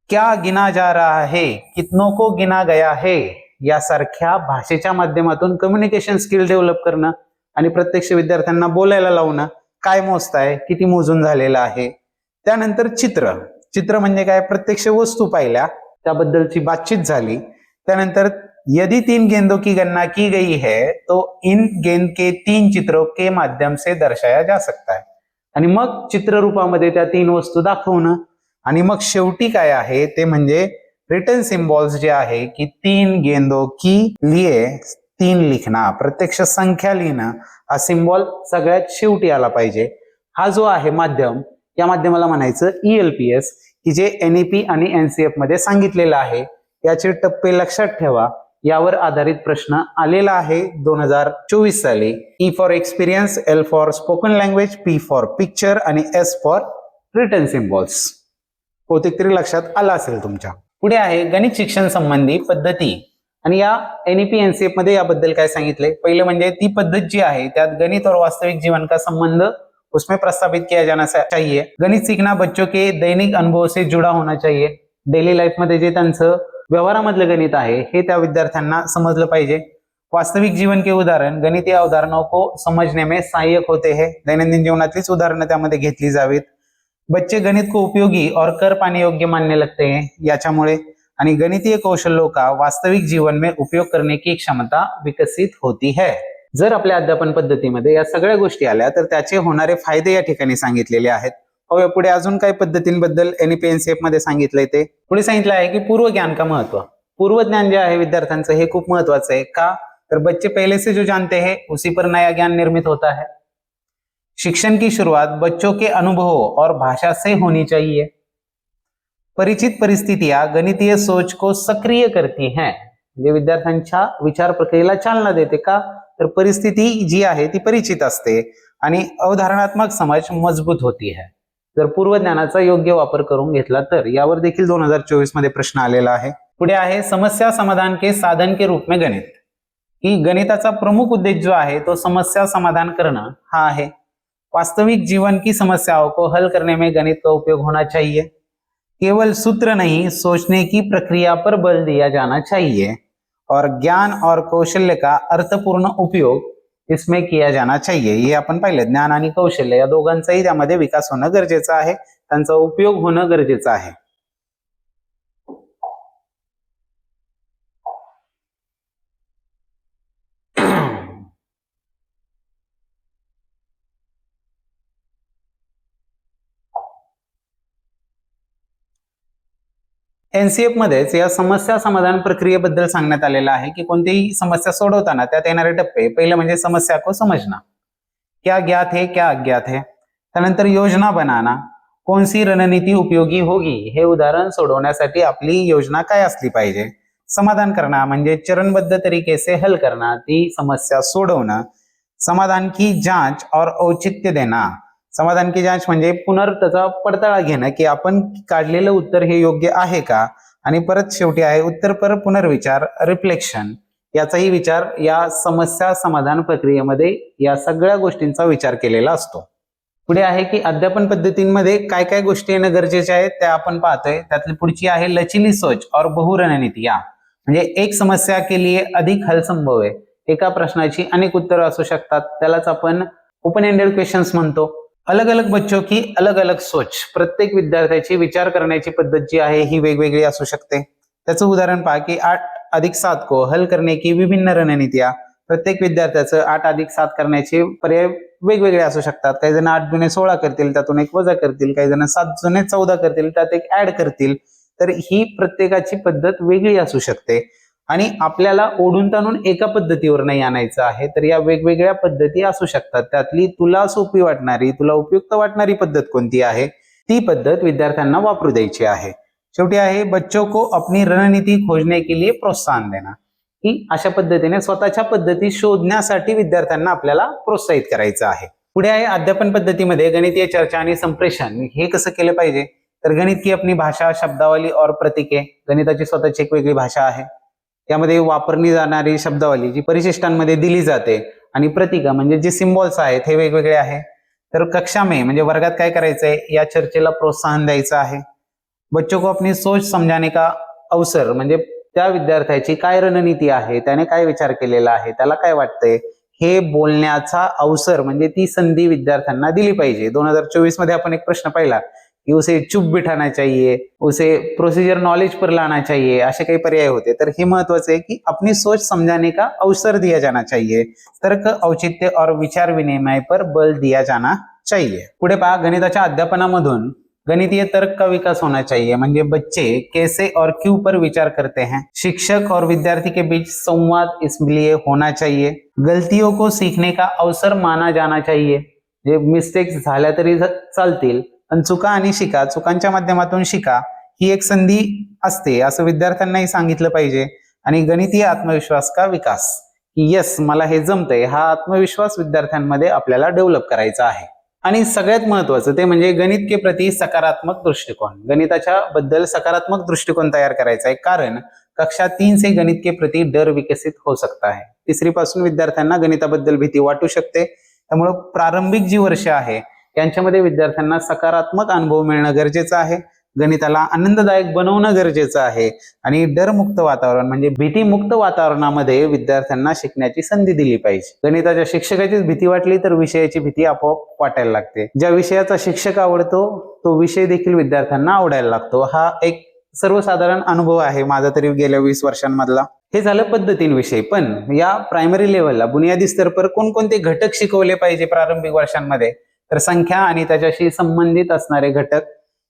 क्या गिना जा रहा है, कितनों को गिना गया है, यासारख्या भाषेच्या माध्यमातून कम्युनिकेशन स्किल डेव्हलप करणं. आणि प्रत्यक्ष विद्यार्थ्यांना बोलायला लावणं, काय मोजताय, किती मोजून झालेलं आहे. त्यानंतर चित्र, चित्र म्हणजे काय, प्रत्यक्ष वस्तू पाहिल्या त्याबद्दलची बातचीत झाली. त्यानंतर यदि 3 गेंदों की गणना की गई है तो इन गेंद के 3 चित्रों के माध्यम से दर्शाया जा सकता है. आणि मग चित्र रूपामध्ये त्या 3 वस्तू दाखवणं. आणि मग शेवटी काय आहे ते म्हणजे रिटन सिम्बॉल्स जे आहे की 3 गेंदों की लिए 3 लिखना, प्रत्यक्ष संख्या लिहिणं, हा सिम्बॉल सगळ्यात शेवटी आला पाहिजे. हा जो आहे माध्यम, या माध्यमाला म्हणायचं ELPS, की जे NEP आणि NCF मध्ये सांगितलेलं आहे. याचे टप्पे लक्षात ठेवा, यावर आधारित प्रश्न आलेला आहे 2024 साली. E for experience, L for spoken language, P for picture आणि S फॉर रिटन सिम्बॉल्स. बहुतेक तरी लक्षात आलं असेल तुमच्या. पुढे आहे गणित शिक्षण संबंधी पद्धती, आणि या NEP NCF मध्ये याबद्दल काय सांगितले. पहिलं म्हणजे ती पद्धत जी आहे त्यात गणित और वास्तविक जीवन का संबंध उसमें प्रस्तावित किया जाना चाहिए. गणित सीखना बच्चों के दैनिक अनुभव से जुड़ा होना चाहिए. डेली लाईफ मध्ये जे त्यांचं व्यवहारामधलं गणित आहे हे त्या विद्यार्थ्यांना समजलं पाहिजे. वास्तविक जीवन के उदाहरण गणितीय उदाहरणों को समझने में सहायक होते हैं. दैनंदिन जीवनातलीच उदाहरणं त्यामध्ये घेतली जावीत. बच्चे गणित को उपयोगी और कर पाने योग्य मानने लगते हैं याच्यामुळे, आणि गणितीय कौशलों का वास्तविक जीवन में उपयोग करने की क्षमता विकसित होती है. जर आपल्या अध्यापन पद्धतीमध्ये या सगळ्या गोष्टी आल्या तर त्याचे होणारे फायदे या ठिकाणी सांगितलेले आहेत. पुढे अजून काही पद्धतींबद्दल NEP NCF मध्ये सांगितलंय. ते पुढे सांगितलं आहे की पूर्व ज्ञान का महत्व. पूर्व ज्ञान जे आहे विद्यार्थ्यांचं हे खूप महत्वाचं आहे. का तर बच्चे पहले से जो जानते हैं उसी पर नया ज्ञान निर्मित होता है. शिक्षण की शुरुआत बच्चों के अनुभवों और भाषा से होनी चाहिए. परिचित परिस्थितियां गणितीय सोच को सक्रिय करती हैं. म्हणजे विद्यार्थ्यांच्या विचार प्रक्रियेला चालना देते. का तर परिस्थिती जी आहे ती परिचित असते आणि अवधारणात्मक समज मजबूत होती है. जर पूर्व ज्ञानाचा योग्य वापर करून घेतला तर. यावर देखील 2024 मध्ये प्रश्न आलेला आहे. पुढे आहे समस्या समाधान के साधन के रूप में गणित. की गणिताचा प्रमुख उद्देश जो आहे तो समस्या समाधान करणं हा आहे. वास्तविक जीवन की समस्याओं को हल करने में गणित का उपयोग होना चाहिए. केवल सूत्र नहीं, सोचने की प्रक्रिया पर बल दिया जाना चाहिए, और ज्ञान और कौशल्य का अर्थपूर्ण उपयोग इसमें किया जाना चाहिए. हे आपण पाहिलं, ज्ञान आणि कौशल्य या दोघांचाही त्यामध्ये विकास होणं गरजेचं आहे, त्यांचा उपयोग होणं गरजेचं आहे. NCF मध्येच या समस्या समाधान प्रक्रियेबद्दल सांगण्यात आलेलं आहे की कोणतीही समस्या सोडवताना त्यात येणारे टप्पे. पहिलं म्हणजे समस्या को समजना, क्या ज्ञात है क्या अज्ञात है. त्यानंतर योजना बनाना, कौन सी रणनीति उपयोगी होगी, हे उदाहरण सोडवण्यासाठी आपली योजना काय असली पाहिजे. समाधान करना म्हणजे चरणबद्ध तरीके से हल करना, ती समस्या सोडवणं. समाधान की जांच और औचित्य देना. समाधान की जांच म्हणजे त्याचा पडताळा घेणं की आपण काढलेलं उत्तर हे योग्य आहे का. आणि परत शेवटी आहे उत्तर पर पुनर्विचार, रिफ्लेक्शन. याचाही विचार या समस्या समाधान प्रक्रियेमध्ये या सगळ्या गोष्टींचा विचार केलेला असतो. पुढे आहे की अध्यापन पद्धतींमध्ये काय काय गोष्टी येणं गरजेच्या आहेत त्या आपण पाहतोय. त्यातली पुढची आहे लचीली सोच और बहुरणनीतियां. म्हणजे एक समस्या के लिए अधिक हल संभव आहे. एका प्रश्नाची अनेक उत्तरं असू शकतात, त्यालाच आपण ओपन एंडेड क्वेश्चन्स म्हणतो. अलग अलग बच्चों की अलग अलग सोच. प्रत्येक विद्यार्थ्याची विचार करण्याची पद्धत जी आहे ही वेगवेगळी असू शकते. त्याचं उदाहरण पहा की 8+7 को हल करने की विभिन्न रणनीतियां. प्रत्येक विद्यार्थ्याचं 8+7 करण्याचे पर्याय वेगवेगळे असू शकतात. काही जण 8×16 करतील, त्यातून एक वजा करतील. काही जण 7×14 करतील, त्यात एक ऍड करतील. तर ही प्रत्येकाची पद्धत वेगळी असू शकते आणि आपल्याला ओढून ताणून एका पद्धतीवर नाही आणायचं आहे. तर या वेगवेगळ्या पद्धती असू शकतात. त्यातली तुला सोपी वाटणारी, तुला उपयुक्त वाटणारी पद्धत कोणती आहे ती पद्धत विद्यार्थ्यांना वापरू द्यायची आहे. शेवटी आहे बच्चों को अपनी रणनीति खोजने के लिए प्रोत्साहन देना. की अशा पद्धतीने स्वतःच्या पद्धती शोधण्यासाठी विद्यार्थ्यांना आपल्याला प्रोत्साहित करायचं आहे. पुढे आहे अध्यापन पद्धतीमध्ये गणितीय चर्चा आणि संप्रेषण हे कसं केलं पाहिजे. तर गणित की अपनी भाषा, शब्दावली और प्रतीके. गणिताची स्वतःची एक वेगळी भाषा आहे. त्यामध्ये वापरली जाणारी शब्दावली जी परिशिष्टांमध्ये दिली जाते आणि प्रतीक म्हणजे जे सिम्बॉल्स आहेत हे वेगवेगळे आहे. तर कक्षा में म्हणजे वर्गात काय करायचंय या चर्चेला प्रोत्साहन द्यायचं आहे. बच्चों को अपनी सोच समझाने का अवसर म्हणजे त्या विद्यार्थ्याची काय रणनीती आहे, त्याने काय विचार केलेला आहे, त्याला काय वाटतंय हे बोलण्याचा अवसर म्हणजे ती संधी विद्यार्थ्यांना दिली पाहिजे. 2024 मध्ये आपण एक प्रश्न पाहिला कि उसे चुप बिठाना चाहिए, उसे प्रोसीजर नॉलेज पर लाना चाहिए, असे काही पर्याय होते. तर हे महत्वाचं आहे की अपनी सोच समझाने का अवसर दिया जाना चाहिए. तर्क, औचित्य और विचार विनिमय पर बल दिया जाना चाहिए. पुढे पहा गणिताच्या अध्यापनामधून गणितीय तर्क का विकास होना चाहिए. म्हणजे बच्चे कैसे और क्यों पर विचार करते हैं. शिक्षक और विद्यार्थी के बीच संवाद इसलिए होना चाहिए. गलतियों को सीखने का अवसर माना जाना चाहिए. जे मिस्टेक्स झाल्या तरी चालतील पण चुका आणि शिका, चुकांच्या माध्यमातून शिका ही एक संधी असते असं विद्यार्थ्यांनाही सांगितलं पाहिजे. आणि गणितीय आत्मविश्वास का विकास की यस मला हे जमतंय, हा आत्मविश्वास विद्यार्थ्यांमध्ये आपल्याला डेव्हलप करायचा आहे. आणि सगळ्यात महत्वाचं ते म्हणजे गणित के प्रति सकारात्मक दृष्टिकोन. गणिताच्या बद्दल सकारात्मक दृष्टिकोन तयार करायचा आहे, कारण कक्षा 3 से गणित के प्रति डर विकसित हो सकता है. तिसरी पासून विद्यार्थ्यांना गणिताबद्दल भीती वाटू शकते. त्यामुळे प्रारंभिक जी वर्ष आहे यांच्यामध्ये विद्यार्थ्यांना सकारात्मक अनुभव मिळणं गरजेचं आहे. गणिताला आनंददायक बनवणं गरजेचं आहे आणि डरमुक्त वातावरण म्हणजे भीतीमुक्त वातावरणामध्ये विद्यार्थ्यांना शिकण्याची संधी दिली पाहिजे. गणिताच्या शिक्षकाचीच भीती वाटली तर विषयाची भीती आपोआप वाटायला लागते. ज्या विषयाचा शिक्षक आवडतो तो विषय देखील विद्यार्थ्यांना आवडायला लागतो. हा एक सर्वसाधारण अनुभव आहे माझा तरी गेल्या 20 वर्षांमधला. हे झालं पद्धतींविषयी. पण या प्रायमरी लेव्हलला बुनियादी स्तर पर कोणकोणते घटक शिकवले पाहिजे प्रारंभिक वर्षांमध्ये, तर संख्या आणि त्याच्याशी संबंधित असणारे घटक,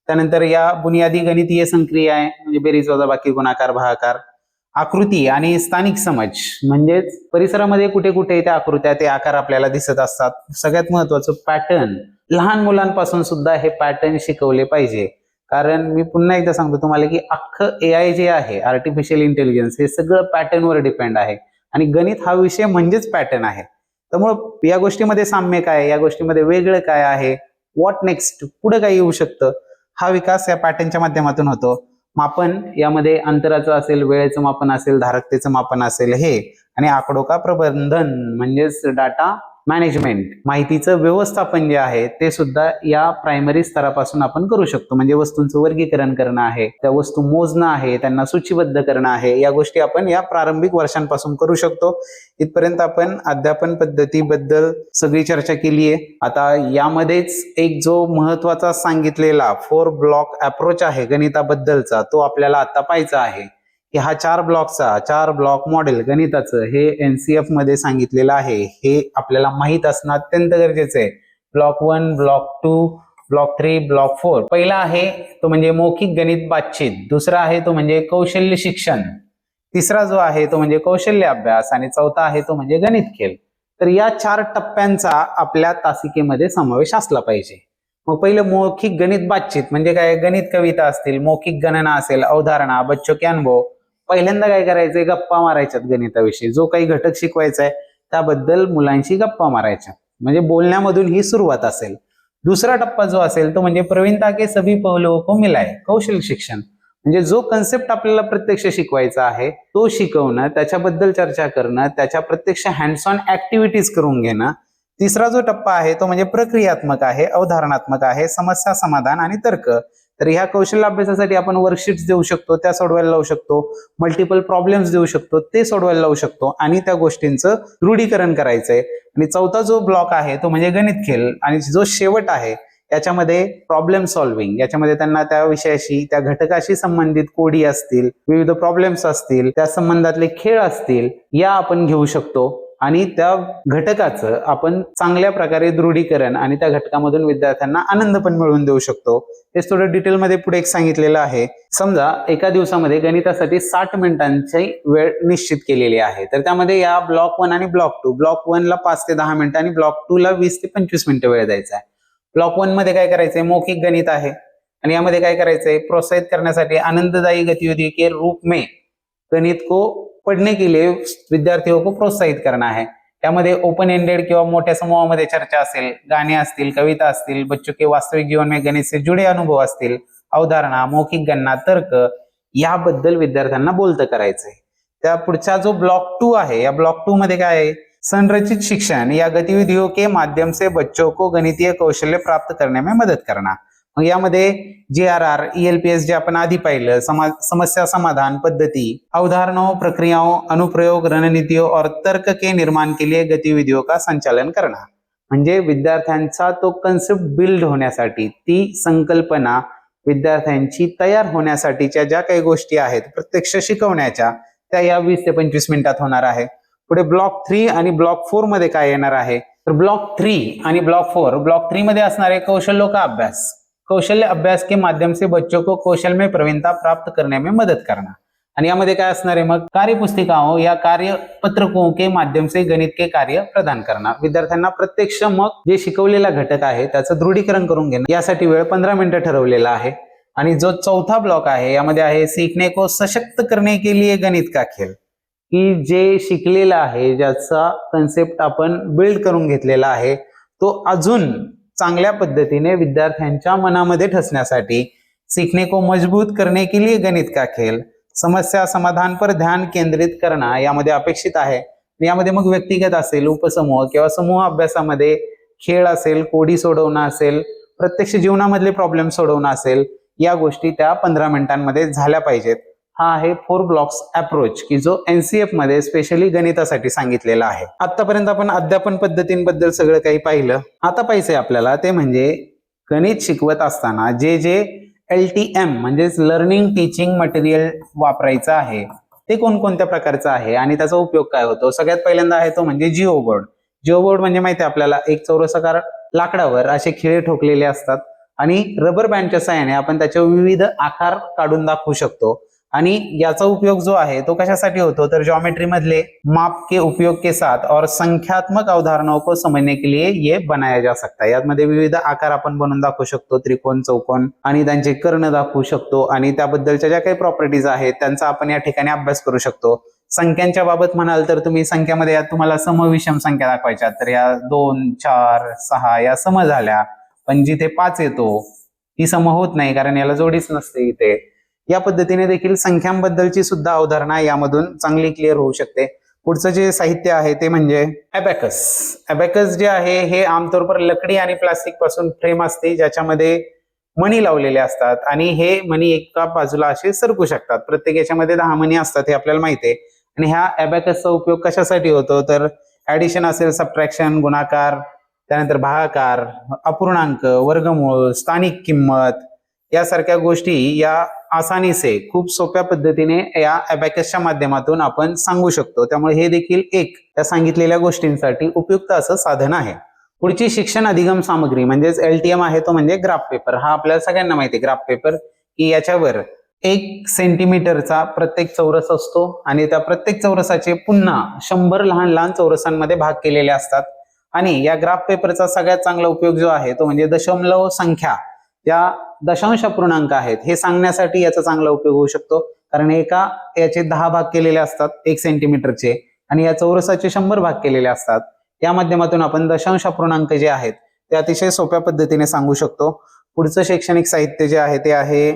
त्यानंतर या बुनियादी गणितीय संक्रिया आहे म्हणजे बेरीज वजाबाकी गुणाकार भागाकार, आकृती आणि स्थानिक समज म्हणजेच परिसरामध्ये कुठे कुठे त्या आकृत्या ते आकार आपल्याला दिसत असतात. सगळ्यात महत्वाचं पॅटर्न, लहान मुलांपासून सुद्धा हे पॅटर्न शिकवले पाहिजे. कारण मी पुन्हा एकदा सांगतो तुम्हाला की अख्खं AI जे आहे आर्टिफिशियल इंटेलिजन्स हे सगळं पॅटर्नवर डिपेंड आहे आणि गणित हा विषय म्हणजेच पॅटर्न आहे. त्यामुळे या गोष्टीमध्ये साम्य काय, या गोष्टीमध्ये वेगळं काय आहे, व्हॉट नेक्स्ट, पुढे काय येऊ शकतं, हा विकास या पॅटर्नच्या माध्यमातून होतो. मापन यामध्ये अंतराचं असेल, वेळेचं मापन असेल, धारकतेचं मापन असेल हे, आणि आकडो का प्रबंधन म्हणजेच डाटा मॅनेजमेंट, माहितीचं व्यवस्थापन जे आहे ते सुद्धा या प्रायमरी स्तरापासून आपण करू शकतो. म्हणजे वस्तूंचं वर्गीकरण करणं आहे, त्या वस्तू मोजणं आहे, त्यांना सूचीबद्ध करणं आहे, या गोष्टी आपण या प्रारंभिक वर्षांपासून करू शकतो. इथपर्यंत आपण अध्यापन पद्धतीबद्दल सगळी चर्चा केली आहे. आता यामध्येच एक जो महत्वाचा सांगितलेला 4 ब्लॉक अप्रोच आहे गणिताबद्दलचा तो आपल्याला आता पाहायचा आहे की हा 4 ब्लॉक मॉडेल गणिताचं हे NCF मध्ये सांगितलेलं आहे. हे आपल्याला माहित असणं अत्यंत गरजेचं आहे. Block 1, block 2, block 3, block 4. पहिला आहे तो म्हणजे मौखिक गणित बातचीत, दुसरा आहे तो म्हणजे कौशल्य शिक्षण, तिसरा जो आहे तो म्हणजे कौशल्य अभ्यास आणि चौथा आहे तो म्हणजे गणित खेळ. तर या 4 टप्प्यांचा आपल्या तासिकेमध्ये समावेश असला पाहिजे. मग पहिलं मौखिक गणित बातचीत म्हणजे काय, गणित कविता असतील, मौखिक गणना असेल, अवधारणा, बच्चों के अनुभव. पहिल्यांदा काय करायचंय, गप्पा मारायच्यात गणिताविषयी. जो काही घटक शिकवायचा आहे त्याबद्दल मुलांशी गप्पा मारायच्या, म्हणजे बोलण्यामधून ही सुरुवात असेल. दुसरा टप्पा जो असेल तो म्हणजे प्रवीणता के सभी पहलुओं को मिलाए, कौशल्य शिक्षण. म्हणजे जो कन्सेप्ट आपल्याला प्रत्यक्ष शिकवायचा आहे तो शिकवणं, त्याच्याबद्दल चर्चा करणं, त्याच्या प्रत्यक्ष हँड्स ऑन ऍक्टिव्हिटीज करून घेणं. तिसरा जो टप्पा आहे तो म्हणजे प्रक्रियात्मक आहे, अवधारणात्मक आहे, समस्या समाधान आणि तर्क. तर ह्या कौशल्य अभ्यासासाठी आपण वर्कशीट्स देऊ शकतो, त्या सोडवायला लावू शकतो, मल्टिपल प्रॉब्लेम्स देऊ शकतो, ते सोडवायला लावू शकतो आणि त्या गोष्टींचं दृढीकरण करायचंय. आणि चौथा जो ब्लॉक आहे तो म्हणजे गणित खेळ, आणि जो शेवट आहे याच्यामध्ये प्रॉब्लेम सॉल्व्हिंग. याच्यामध्ये त्यांना त्या विषयाशी, त्या घटकाशी संबंधित कोडी असतील, विविध प्रॉब्लेम्स असतील, त्या संबंधातले खेळ असतील, या आपण घेऊ शकतो आणि त्या घटकाचं आपण चांगल्या प्रकारे दृढीकरण आणि त्या घटकामधून विद्यार्थ्यांना आनंद पण मिळवून देऊ शकतो. हे थोडं डिटेलमध्ये पुढे एक सांगितलेलं आहे. समजा एका दिवसामध्ये गणितासाठी 60 मिनिटांची वेळ निश्चित केलेली आहे, तर त्यामध्ये या ब्लॉक 1 आणि ब्लॉक 2, ब्लॉक 1 ला 5 ते 10 मिनिटं आणि ब्लॉक 2 ला 20 ते 25 मिनिटं वेळ द्यायचा आहे. ब्लॉक 1 मध्ये काय करायचंय, मौखिक गणित आहे आणि यामध्ये काय करायचंय, प्रोत्साहित करण्यासाठी आनंददायी गतिविधि के रूप में गणित को पढ़ने के लिए विद्यार्थियों को प्रोत्साहित करना है. त्यामध्ये ओपन एंडेड किंवा मोठ्या समूहामध्ये चर्चा असेल, गाणे असतील, कविता असतील, बच्चों के वास्तविक जीवन में गणित से जुड़े अनुभव असतील, अवधारणा, मौखिक गणना, तर्क, याबद्दल विद्यार्थ्यांना बोलतं करायचंय. त्या पुढचा जो ब्लॉक 2 आहे, या ब्लॉक 2 मध्ये काय आहे, संरचित शिक्षण या गतिविधियों के माध्यम से बच्चों को गणितीय कौशल्य प्राप्त करने में मदत करना. मग यामध्ये JRR, ELPS जे आपण आधी पाहिलं, समस्या समाधान पद्धति, अवधारणाओं, प्रक्रियाओं, अनुप्रयोग, रणनीतियों और तर्क के निर्माण के लिए गतिविधियों का संचालन करना. म्हणजे विद्यार्थ्यांचा तो कन्सेप्ट बिल्ड होण्यासाठी, ती संकल्पना विद्यार्थ्यांची तयार होण्यासाठीच्या ज्या काही गोष्टी आहेत प्रत्यक्ष शिकवण्याच्या, त्या या 20 ते 25 मिनिटात होणार आहे. पुढे ब्लॉक 3 आणि ब्लॉक 4 मध्ये काय येणार आहे, तर ब्लॉक 3 आणि ब्लॉक 4. ब्लॉक 3 मध्ये असणारे कौशल्यों का अभ्यास, कौशल्य अभ्यास के माध्यम से बच्चों को कौशल में प्रवीणता प्राप्त करने में मदद करना. आणि यामध्ये काय असणार आहे, मग कार्यपुस्तिकाओं या कार्यपत्रकों के माध्यम से गणित के कार्य प्रदान करना. विद्यार्थ्यांना प्रत्यक्ष मग जे शिकवलेला घटक आहे त्याचं दृढीकरण करून घेणं. यासाठी वेळ 15 मिनिटं ठरवलेला आहे. आणि जो चौथा ब्लॉक आहे यामध्ये आहे सीखने को सशक्त करने के लिए गणित का खेळ, की जे शिकलेला आहे, ज्याचा कन्सेप्ट आपण बिल्ड करून घेतलेला आहे, तो अजून चांगल्या पद्धतीने विद्यार्थ्यांच्या मनामध्ये ठसण्यासाठी, सीखने को मजबूत करने के लिए गणित का खेल, समस्या समाधान पर ध्यान केंद्रित करना यामध्ये अपेक्षित आहे. यामध्ये मग व्यक्तिगत असेल, उपसमूह किंवा समूह अभ्यासामध्ये खेळ असेल, कोडी सोडवणं असेल, प्रत्यक्ष जीवनामधले प्रॉब्लेम सोडवणं असेल, या गोष्टी त्या 15 मिनिटांमध्ये झाल्या पाहिजेत. हा आहे 4 ब्लॉक्स अप्रोच की जो NCF मध्ये स्पेशली गणितासाठी सांगितलेला आहे. आतापर्यंत आपण अध्यापन पद्धतींबद्दल सगळं काही पाहिलं. आता पाहिजे आपल्याला ते म्हणजे गणित शिकवत असताना जे LTM म्हणजेच लर्निंग टीचिंग मटेरियल वापरायचं आहे ते कोणकोणत्या प्रकारचं आहे आणि त्याचा उपयोग काय होतो. सगळ्यात पहिल्यांदा आहे तो म्हणजे जिओ बोर्ड. जिओ बोर्ड म्हणजे माहिती आहे आपल्याला एक चौरसाकार लाकडावर असे खिळे ठोकलेले असतात आणि रबर बँडच्या सहाय्याने आपण त्याचे विविध आकार काढून दाखवू शकतो. आणि याचा उपयोग जो आहे तो कशासाठी होतो तर ज्योमेट्री मधले माप के उपयोग के साथ और संख्यात्मक अवधारणाओं को समझने के लिए ये बनाया जा सकता है. यामध्ये विविध आकार आपण बनवून दाखवू शकतो, त्रिकोण, चौकोन आणि त्यांचे कर्ण दाखवू शकतो आणि त्याबद्दलच्या ज्या काही प्रॉपर्टीज आहेत त्यांचा आपण या ठिकाणी अभ्यास करू शकतो. संख्यांच्या बाबत म्हणाल तर तुम्ही संख्यामध्ये तुम्हाला सम विषम संख्या दाखवायच्या तर या 2, 4, 6 या सम झाल्या, पण जिथे 5 येतो ती सम होत नाही कारण याला जोडीच नसते इथे. या पद्धतीने देखील संख्यांबद्दलची सुद्धा अवधारणा यामधून चांगली क्लिअर होऊ शकते. पुढचं जे साहित्य आहे ते म्हणजे अबॅकस. अबॅकस जे आहे हे आमतौर पर लकडी आणि प्लास्टिक पासून फ्रेम असते ज्याच्यामध्ये मणी लावलेले असतात आणि हे मणी एका बाजूला असे सरकू शकतात. प्रत्येक याच्यामध्ये 10 मणी असतात हे आपल्याला माहिती आहे. आणि ह्या अबॅकसचा उपयोग कशासाठी होतो तर ऍडिशन असेल, सबट्रॅक्शन, गुणाकार, त्यानंतर भागाकार, अपूर्णांक, वर्गमूळ, स्थानिक किंमत यासारख्या गोष्टी या आसानी से खूप सोप्या पद्धतीने या अबॅकसच्या माध्यमातून आपण सांगू शकतो. त्यामुळे हे देखील एक त्या सांगितलेल्या गोष्टींसाठी उपयुक्त असं साधन आहे. पुढची शिक्षण अधिगम सामग्री म्हणजेच LTM आहे तो म्हणजे ग्राफ पेपर. हा आपल्याला सगळ्यांना माहिती आहे ग्राफ पेपर की याच्यावर 1 सेंटीमीटरचा प्रत्येक चौरस असतो आणि त्या प्रत्येक चौरसाचे पुन्हा 100 लहान लहान चौरसांमध्ये भाग केलेले असतात. आणि या ग्राफ पेपरचा सगळ्यात चांगला उपयोग जो आहे तो म्हणजे दशमलव संख्या ज्या दशांश अपूर्णांक आहेत हे सांगण्यासाठी याचा चांगला उपयोग होऊ शकतो. कारण एका याचे 10 भाग केलेले असतात 1 सेंटीमीटरचे आणि या चौरसाचे 100 भाग केलेले असतात. या माध्यमातून आपण दशांश अपूर्णांक जे आहेत ते अतिशय सोप्या पद्धतीने सांगू शकतो. पुढचं शैक्षणिक साहित्य जे आहे ते आहे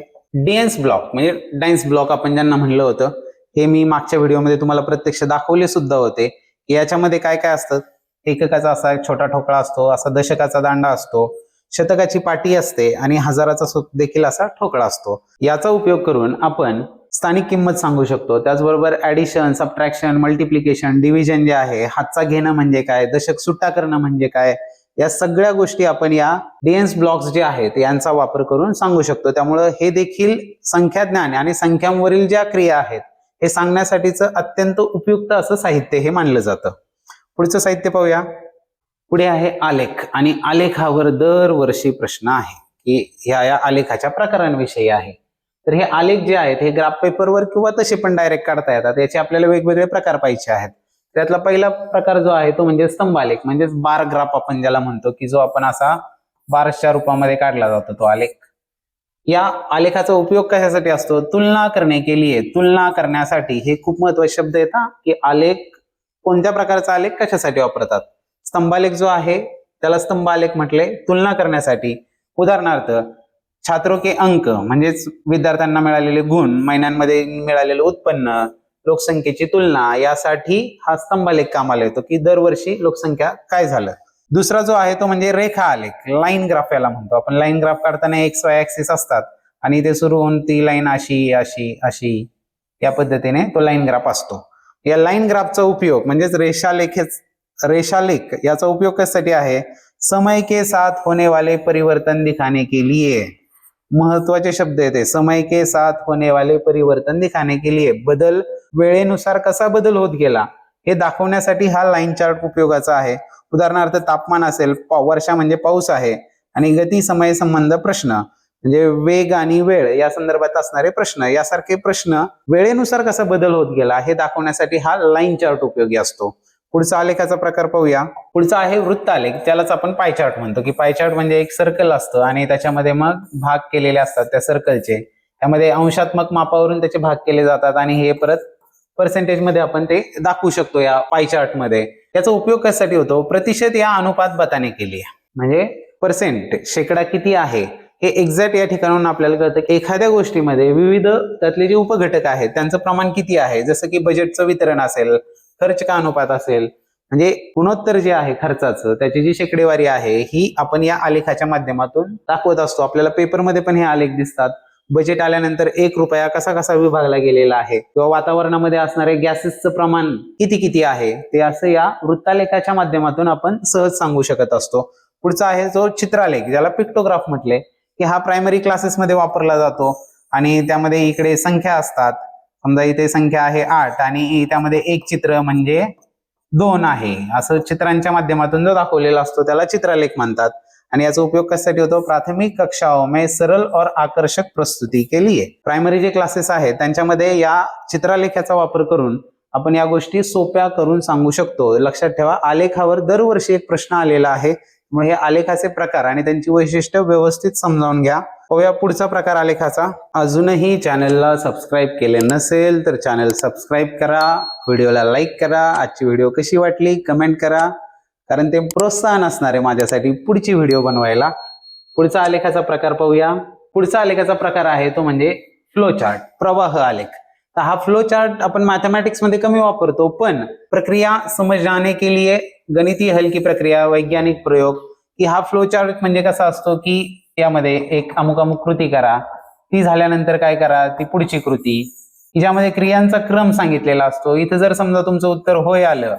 DANS ब्लॉक म्हणजे डान्स ब्लॉक आपण ज्यांना म्हणलं होतं. हे मी मागच्या व्हिडिओमध्ये तुम्हाला प्रत्यक्ष दाखवले सुद्धा होते. याच्यामध्ये काय काय असतं, एककाचा असा एक छोटा ठोकळा असतो, असा दशकाचा दांडा असतो, शतकाची पाटी असते आणि हजाराचा देखील असा ठोकळा असतो. याचा उपयोग करून आपण स्थानिक किंमत सांगू शकतो. त्याचबरोबर ऍडिशन, सबट्रॅक्शन, मल्टिप्लिकेशन, डिव्हिजन जे आहे, हातचा घेणं म्हणजे काय, दशक सुट्टा करणं म्हणजे काय, या सगळ्या गोष्टी आपण या DANS ब्लॉक्स जे आहेत यांचा वापर करून सांगू शकतो. त्यामुळे हे देखील संख्याज्ञान आणि संख्यांवरील ज्या क्रिया आहेत हे सांगण्यासाठीचं अत्यंत उपयुक्त असं साहित्य हे मानलं जातं. पुढचं साहित्य पाहूया. पुढे आहे आलेख आणि आलेखावर दरवर्षी प्रश्न आहे की या आलेखाच्या प्रकारांविषयी आहे. तर हे आलेख जे आहेत हे ग्राफ पेपरवर किंवा तसे पण डायरेक्ट काढता येतात. याचे आपल्याला वेगवेगळे प्रकार पाहिजे आहेत. त्यातला पहिला प्रकार जो आहे तो म्हणजे स्तंभ आलेख म्हणजेच बार ग्राफ आपण ज्याला म्हणतो की जो आपण असा बारच्या रूपामध्ये काढला जातो तो आलेख. या आलेखाचा उपयोग कशासाठी असतो, तुलना करणे के लिए, तुलना करण्यासाठी. हे खूप महत्त्वाचे शब्द येतात की आलेख कोणत्या प्रकारचा आलेख कशासाठी वापरतात. स्तंभालेख जो आहे त्याला स्तंभालेख म्हटले तुलना करण्यासाठी. उदाहरणार्थ छात्रों के अंक म्हणजेच विद्यार्थ्यांना मिळालेले गुण, महिन्यांमध्ये मिळालेलं उत्पन्न, लोकसंख्येची तुलना यासाठी हा स्तंभालेख कामाला येतो की दरवर्षी लोकसंख्या काय झालं. दुसरा जो आहे तो म्हणजे रेखा आलेख, लाईन ग्राफ याला म्हणतो आपण. लाईन ग्राफ काढताना XY ऍक्सिस असतात आणि ते सुरू होऊन ती लाईन अशी अशी अशी या पद्धतीने तो लाईन ग्राफ असतो. या लाईन ग्राफचा उपयोग म्हणजेच रेषालेख याचा उपयोग कशासाठी आहे, समय के साथ होने वाले परिवर्तन दिखाने के लिए. महत्वाचे शब्द येते, समय के साथ होने वाले परिवर्तन दिखाने के लिए. बदल वेळेनुसार कसा बदल होत गेला हे दाखवण्यासाठी हा लाईन चार्ट उपयोगाचा आहे. उदाहरणार्थ तापमान असेल, वर्षा म्हणजे पाऊस आहे आणि गती समय संबंध प्रश्न म्हणजे वेग आणि वेळ या संदर्भात असणारे प्रश्न, यासारखे प्रश्न वेळेनुसार कसा बदल होत गेला हे दाखवण्यासाठी हा लाईन चार्ट उपयोगी असतो. पुढचा आलेखाचा प्रकार पाहूया. पुढचा आहे वृत्त आलेख, त्यालाच आपण पाय चार्ट म्हणतो की पाय चार्ट म्हणजे एक सर्कल असतं आणि त्याच्यामध्ये मग भाग केलेले असतात त्या सर्कलचे. त्यामध्ये अंशात्मक मापावरून त्याचे भाग केले जातात आणि हे परत पर्सेंटेज मध्ये आपण ते दाखवू शकतो या पाय चार्ट मध्ये. त्याचा उपयोग कशासाठी होतो, प्रतिशत या अनुपात बताने के लिए. म्हणजे पर्सेंट शेकडा किती आहे हे एक्झॅक्ट या ठिकाणाहून आपल्याला कळतं की एखाद्या गोष्टीमध्ये विविध त्यातले जे उपघटक आहेत त्यांचं प्रमाण किती आहे, जसं की बजेटचं वितरण असेल, खर्च का अनुपात असेल, म्हणजे गुणोत्तर जे आहे खर्चाचं त्याची जी शेकडेवारी आहे ही आपण या आलेखाच्या माध्यमातून दाखवत असतो. आपल्याला पेपरमध्ये पण हे आलेख दिसतात. बजेट आल्यानंतर 1 रुपया कसा कसा विभागला गेलेला आहे किंवा वातावरणामध्ये असणारे गॅसेसचं प्रमाण किती किती आहे ते असं या वृत्तालेखाच्या माध्यमातून आपण सहज सांगू शकत असतो. पुढचा आहे जो चित्रालेख, ज्याला पिक्टोग्राफ म्हटले, की हा प्रायमरी क्लासेसमध्ये वापरला जातो आणि त्यामध्ये इकडे संख्या असतात. समजा इथे संख्या आहे 8 आणि त्यामध्ये एक चित्र म्हणजे 2 आहे, असं चित्रांच्या माध्यमातून जो दाखवलेला असतो त्याला चित्रालेख म्हणतात. आणि याचा उपयोग कशासाठी होतो? प्राथमिक कक्षाओं में सरल और आकर्षक प्रस्तुति के लिए. प्रायमरी जे क्लासेस आहेत त्यांच्यामध्ये या चित्रालेखाचा वापर करून आपण या गोष्टी सोप्या करून सांगू शकतो. लक्षात ठेवा, आलेखावर दरवर्षी एक प्रश्न आलेला आहे, मग हे आलेखाचे प्रकार आणि त्यांची वैशिष्ट्य व्यवस्थित समजावून घ्या. पाहूया पुढचा प्रकार आलेखाचा. अजूनही चॅनलला सबस्क्राईब केले नसेल तर चॅनल सबस्क्राईब करा, व्हिडिओला लाईक करा, आजची व्हिडिओ कशी वाटली कमेंट करा, कारण ते प्रोत्साहन असणार आहे माझ्यासाठी पुढची व्हिडिओ बनवायला. पुढचा आलेखाचा प्रकार पाहूया. पुढचा आलेखाचा प्रकार आहे तो म्हणजे फ्लो चार्ट, प्रवाह आलेख. तर हा फ्लो चार्ट आपण मॅथमॅटिक्स मध्ये कमी वापरतो, पण प्रक्रिया समझ जाने के लिए गणितीय हल की प्रक्रिया, वैज्ञानिक प्रयोग, की हा फ्लो चार्ट म्हणजे कसा असतो की यामध्ये एक अमुक अमुक कृती करा, ती झाल्यानंतर काय करा, ती पुढची कृती, की ज्यामध्ये क्रियांचा क्रम सांगितलेला असतो. इथं जर समजा तुमचं उत्तर होय आलं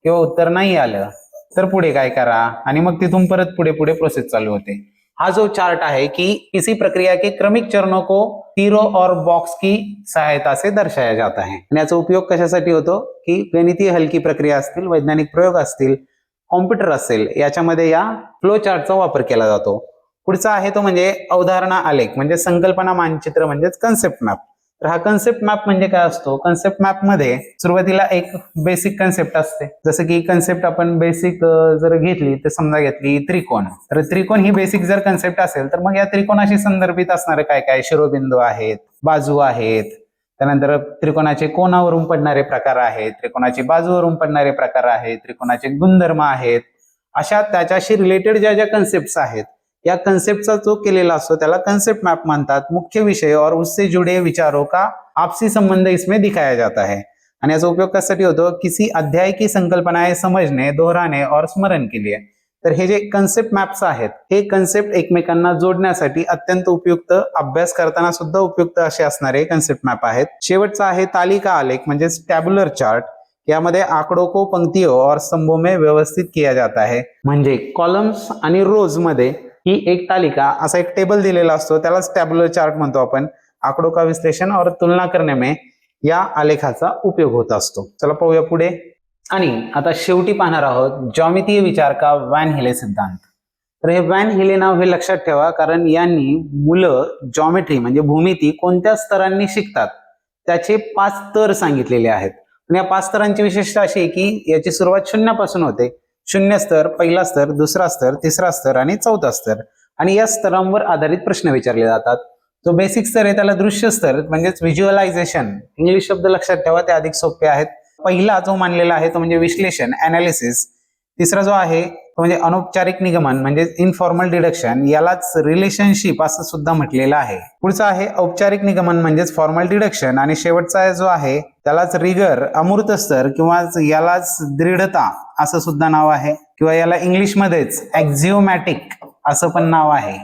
किंवा उत्तर नाही आलं तर पुढे काय करा आणि मग तिथून परत पुढे पुढे प्रोसेस चालू होते. हा जो चार्ट आहे कि किसी प्रक्रिया के क्रमिक चरणों को तीरों और बॉक्स की सहायता से दर्शाया जाता है. आणि याचा उपयोग कशासाठी होतो की गणितीय हल की प्रक्रिया असतील, वैज्ञानिक प्रयोग असतील, कॉम्प्युटर असेल, याच्यामध्ये या फ्लो चार्टचा वापर केला जातो. पुढचा आहे तो म्हणजे अवधारणा आलेख, म्हणजे संकल्पना मानचित्र म्हणजेच कन्सेप्ट मॅप. तर हा कन्सेप्ट मॅप म्हणजे काय असतो? कन्सेप्ट मॅप मध्ये सुरुवातीला एक बेसिक कन्सेप्ट असते. जसं की कन्सेप्ट आपण बेसिक जर घेतली तर समजा घेतली त्रिकोण. तर त्रिकोण ही बेसिक जर कन्सेप्ट असेल तर मग या त्रिकोणाशी संदर्भित असणारे काय काय शिरोबिंदू आहेत, बाजू आहेत, त्यानंतर त्रिकोणाचे कोणावरून पडणारे प्रकार आहेत, त्रिकोणाची बाजूवरून पडणारे प्रकार आहेत, त्रिकोणाचे गुणधर्म आहेत, अशा त्याच्याशी रिलेटेड ज्या ज्या कन्सेप्ट आहेत या कन्सेप्टचा जो केलेला असतो त्याला कन्सेप्ट मॅप म्हणतात. मुख्य विषय और उससे जुड़े विचारों का आपसी संबंध इसमें दिखाया जाता है. आणि याचा उपयोग कशासाठी होतो? किसी अध्याय की संकल्पनाएं समझने, दोहराने और स्मरण के लिए. तर हे जे कन्सेप्ट मॅप्स आहेत हे कन्सेप्ट एकमेकांना जोडण्यासाठी अत्यंत उपयुक्त, अभ्यास करताना सुद्धा उपयुक्त असे असणारे कन्सेप्ट मॅप आहेत. शेवटचा आहे तालिका आलेख म्हणजे टॅब्युलर चार्ट. यामध्ये आंकड़ों को पंक्तियों और स्तंभों में व्यवस्थित किया जाता है. म्हणजे कॉलम्स आणि रोज मध्ये ही एक तालिका, असा एक टेबल दिलेला असतो, त्यालाच टॅब्युलर चार्ट म्हणतो आपण. आंकड़ों का विश्लेषण और तुलना करने में या आलेखाचा उपयोग होत असतो. चला पाहूया पुढे. आणि आता शेवटी पाहणार आहोत ज्यामितीय विचार का वॅन हिले सिद्धांत. तर हे वॅन हिले नाव हे लक्षात ठेवा, कारण यांनी मुलं जॉमेट्री म्हणजे भूमिती कोणत्या स्तरांनी शिकतात त्याचे 5 स्तर सांगितलेले आहेत. आणि या 5 स्तरांची विशेषता अशी आहे की याची सुरुवात शून्यापासून होते. 0 स्तर, पहिला स्तर, दुसरा स्तर, तिसरा स्तर आणि चौथा स्तर. आणि या स्तरांवर आधारित प्रश्न विचारले जातात. जो बेसिक स्तर आहे त्याला दृश्य स्तर म्हणजेच व्हिज्युअलायझेशन, इंग्लिश शब्द लक्षात ठेवा ते अधिक सोपे आहेत. पहिला जो मानलेला आहे तो म्हणजे विश्लेषण, अनालिसिस. तिसरा जो आहे तो म्हणजे अनौपचारिक निगमन म्हणजे इनफॉर्मल डिडक्शन, यालाच रिलेशनशिप असं सुद्धा म्हटलेलं आहे. पुढचा आहे औपचारिक निगमन म्हणजेच फॉर्मल डिडक्शन. आणि शेवटचा जो आहे त्यालाच रिगर, अमूर्त स्तर किंवा यालाच दृढता असं सुद्धा नाव आहे, किंवा याला इंग्लिशमध्येच ॲक्झिओमॅटिक असं पण नाव आहे.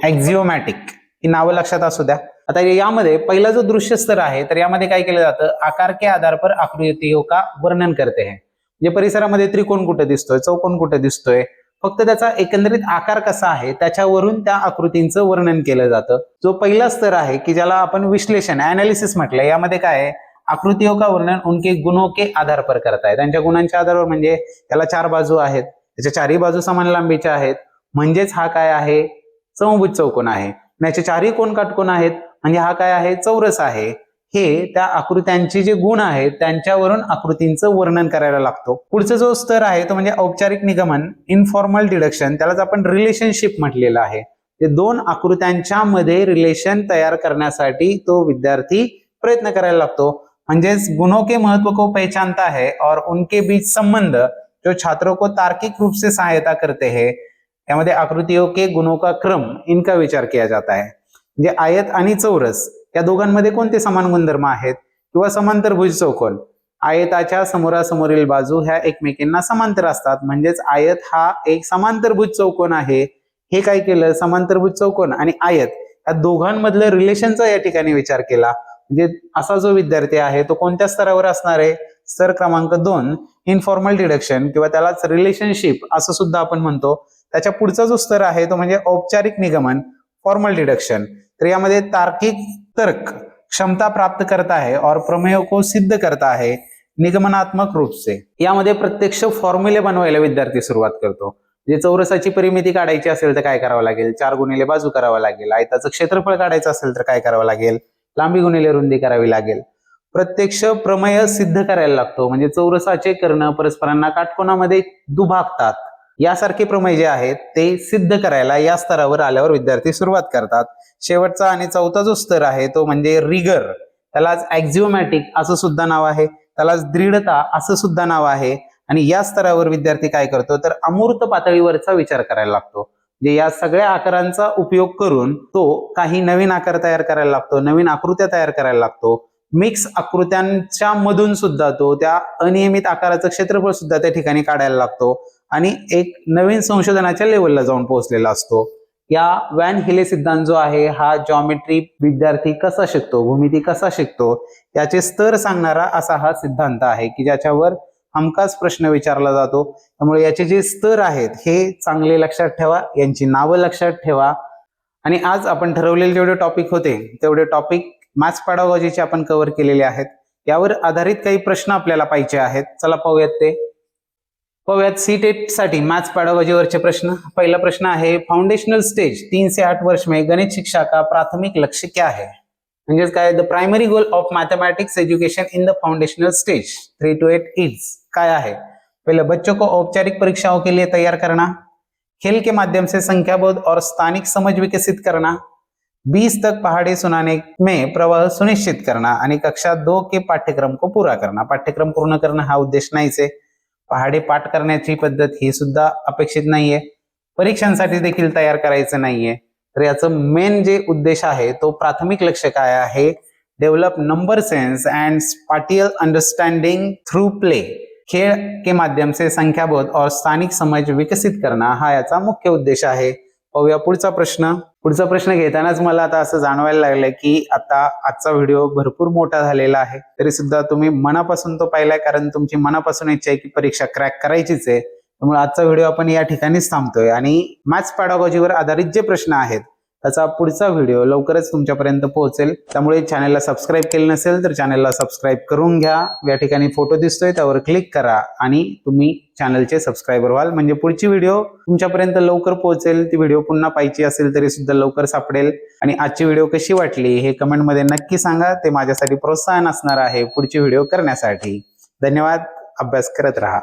ॲक्झिओमॅटिक ही नावं लक्षात असू द्या. आता यामध्ये पहिला जो दृश्य स्तर आहे तर यामध्ये काय केलं जातं? आकार के आधार पर आकृतियों का वर्णन करते हैं. म्हणजे परिसरामध्ये त्रिकोण कुठे दिसतोय, चौकोन कुठे दिसतोय, फक्त त्याचा एकंदरीत आकार कसा आहे त्याच्यावरून त्या आकृतींचं वर्णन केलं जातं. जो पहिला स्तर आहे की ज्याला आपण विश्लेषण, अनालिसिस म्हटलं, यामध्ये काय आहे? आकृतियों का वर्णन उनके गुणों के आधार पर करता है. त्यांच्या गुणांच्या आधारावर, म्हणजे त्याला 4 बाजू आहेत, त्याच्या 4ही बाजू समान लांबीच्या आहेत, म्हणजेच हा काय आहे? समभुज चौकोन आहे. याचे 4ही कोण काटकोन आहेत म्हणजे हा काय आहे? चौरस आहे. हे त्या आकृत्यांचे जे गुण आहेत त्यांच्यावरून आकृतींचं वर्णन करायला लागतो. पुढचा जो स्तर आहे तो म्हणजे औपचारिक निगमन, इनफॉर्मल डिडक्शन, त्यालाच आपण रिलेशनशिप म्हटलेलं आहे. ते 2 आकृत्यांच्या मध्ये रिलेशन तयार करण्यासाठी तो विद्यार्थी प्रयत्न करायला लागतो. म्हणजेच गुणों के महत्व को पहचानता है और उनके बीच संबंध जो छात्रों को तार्किक रूप से सहायता करते हैं, यामध्ये आकृतियों के गुणों का क्रम इनका विचार किया जाता है। म्हणजे आयत आणि चौरस या दोघांमध्ये कोणते समान गुणधर्म आहेत किंवा समांतरभुज चौकोन, आयताच्या समोरासमोरील बाजू ह्या एकमेकींना समांतर असतात, म्हणजेच आयत हा एक समांतरभुज चौकोन आहे। हे काय केलं, समांतरभुज चौकोन आणि आयत या दोघांमधलं रिलेशनचा या ठिकाणी विचार केला। म्हणजे असा जो विद्यार्थी आहे तो कोणत्या स्तरावर असणार आहे, स्तर क्रमांक 2 इनफॉर्मल डिडक्शन किंवा त्यालाच रिलेशनशिप असं सुद्धा आपण म्हणतो। त्याच्या पुढचा जो स्तर आहे तो म्हणजे औपचारिक निगमन फॉर्मल डिडक्शन। तर यामध्ये तार्किक तर्क क्षमता प्राप्त करता है और प्रमेयों को सिद्ध करता है निगमनात्मक रूप से। यामध्ये प्रत्यक्ष फॉर्म्युले बनवायला विद्यार्थी सुरुवात करतो। म्हणजे चौरसाची परिमिती काढायची असेल तर काय करावं लागेल, 4 गुणिले बाजू करावं लागेल। आयताचं क्षेत्रफळ काढायचं असेल तर काय करावं लागेल, लांबी गुणिले रुंदी करावी लागेल। प्रत्यक्ष प्रमेय सिद्ध करायला लागतो, म्हणजे चौरसाचे कर्ण परस्परांना काटकोनामध्ये दुभागतात यासारखे प्रमेय जे आहेत ते सिद्ध करायला या स्तरावर आल्यावर विद्यार्थी सुरुवात करतात। शेवटचा आणि चौथा जो स्तर आहे तो म्हणजे रिगर, त्यालाच ॲक्झिओमॅटिक असं सुद्धा नाव आहे, त्यालाच दृढता असं सुद्धा नाव आहे। आणि या स्तरावर विद्यार्थी काय करतो तर अमूर्त पातळीवरचा विचार करायला लागतो। म्हणजे या सगळ्या आकारांचा उपयोग करून तो काही नवीन आकार तयार करायला लागतो, नवीन आकृत्या तयार करायला लागतो। मिक्स आकृत्यांच्या मधून सुद्धा तो त्या अनियमित आकाराचं क्षेत्रफळ सुद्धा त्या ठिकाणी काढायला लागतो आणि एक नवीन संशोधनाच्या लेवलला जाऊन पोहोचलेला असतो। या व्हॅन हेले सिद्धांत जो आहे हा जॉमेट्री विद्यार्थी कसा शिकतो, भूमिती कसा शिकतो याचे स्तर सांगणारा असा हा सिद्धांत आहे की ज्याच्यावर हमखास प्रश्न विचारला जातो। त्यामुळे याचे जे स्तर आहेत हे चांगले लक्षात ठेवा, यांची नावं लक्षात ठेवा। आणि आज आपण ठरवलेले जेवढे टॉपिक होते तेवढे टॉपिक मॅथ्स पेडागॉजीचे आपण कव्हर केलेले आहेत। यावर आधारित काही प्रश्न आपल्याला पाहिजे आहेत, चला पाहूयात ते। पाहूयात सीटेट साठी मॅथ्स पेडागॉजीवरचे प्रश्न। पहिला प्रश्न आहे, फाउंडेशनल स्टेज 3 से 8 वर्ष में गणित शिक्षा का प्राथमिक लक्ष्य क्या है। म्हणजे काय, the primary goal of mathematics education in the foundational stage 3 to 8 is काय आहे। पहले, बच्चों को औपचारिक परीक्षाओं के लिए तैयार करना, खेल के माध्यम से संख्याबोध और स्थानिक समझ विकसित करना, 20 तक पहाड़ी सुनाने में प्रवाह सुनिश्चित करना आणि कक्षा 2 के पाठ्यक्रम को पूरा करना। पाठ्यक्रम पूर्ण करणं हा उद्देश नाहीच आहे, पहाडी पाठ करण्याची पद्धत ही सुद्धा अपेक्षित नाहीये, परीक्षांसाठी देखील तयार करायचं नाहीये। तर याचं मेन जे उद्देश आहे तो प्राथमिक लक्ष्य काय आहे, develop number sense and spatial understanding through play, खेळ के माध्यम से संख्याबोध और स्थानिक समझ विकसित करना हा याचा मुख्य उद्देश आहे। पाहूया पुढचा प्रश्न। पुढचा प्रश्न घेतानाच मला आता असं जाणवायला लागलं की आता आजचा व्हिडिओ भरपूर मोठा झालेला आहे, तरी सुद्धा तुम्ही मनापासून तो पाहिलाय, कारण तुमची मनापासून इच्छा आहे की परीक्षा क्रॅक करायचीच आहे। त्यामुळे आजचा व्हिडिओ आपण या ठिकाणीच थांबतोय आणि मॅथ्स पेडागॉजीवर आधारित जे प्रश्न आहेत त्याचा पुढचा व्हिडिओ लवकरच तुमच्यापर्यंत पोहोचेल। त्यामुळे चॅनलला सबस्क्राईब केलं नसेल तर चॅनलला सबस्क्राईब करून घ्या। या ठिकाणी फोटो दिसतोय त्यावर क्लिक करा आणि तुम्ही चॅनलचे सबस्क्रायबर व्हाल, म्हणजे पुढची व्हिडिओ तुमच्यापर्यंत लवकर पोहोचेल। ती व्हिडिओ पुन्हा पाहिजे असेल तरी सुद्धा लवकर सापडेल। आणि आजची व्हिडिओ कशी वाटली हे कमेंटमध्ये नक्की सांगा, ते माझ्यासाठी प्रोत्साहन असणार आहे पुढची व्हिडिओ करण्यासाठी। धन्यवाद, अभ्यास करत राहा।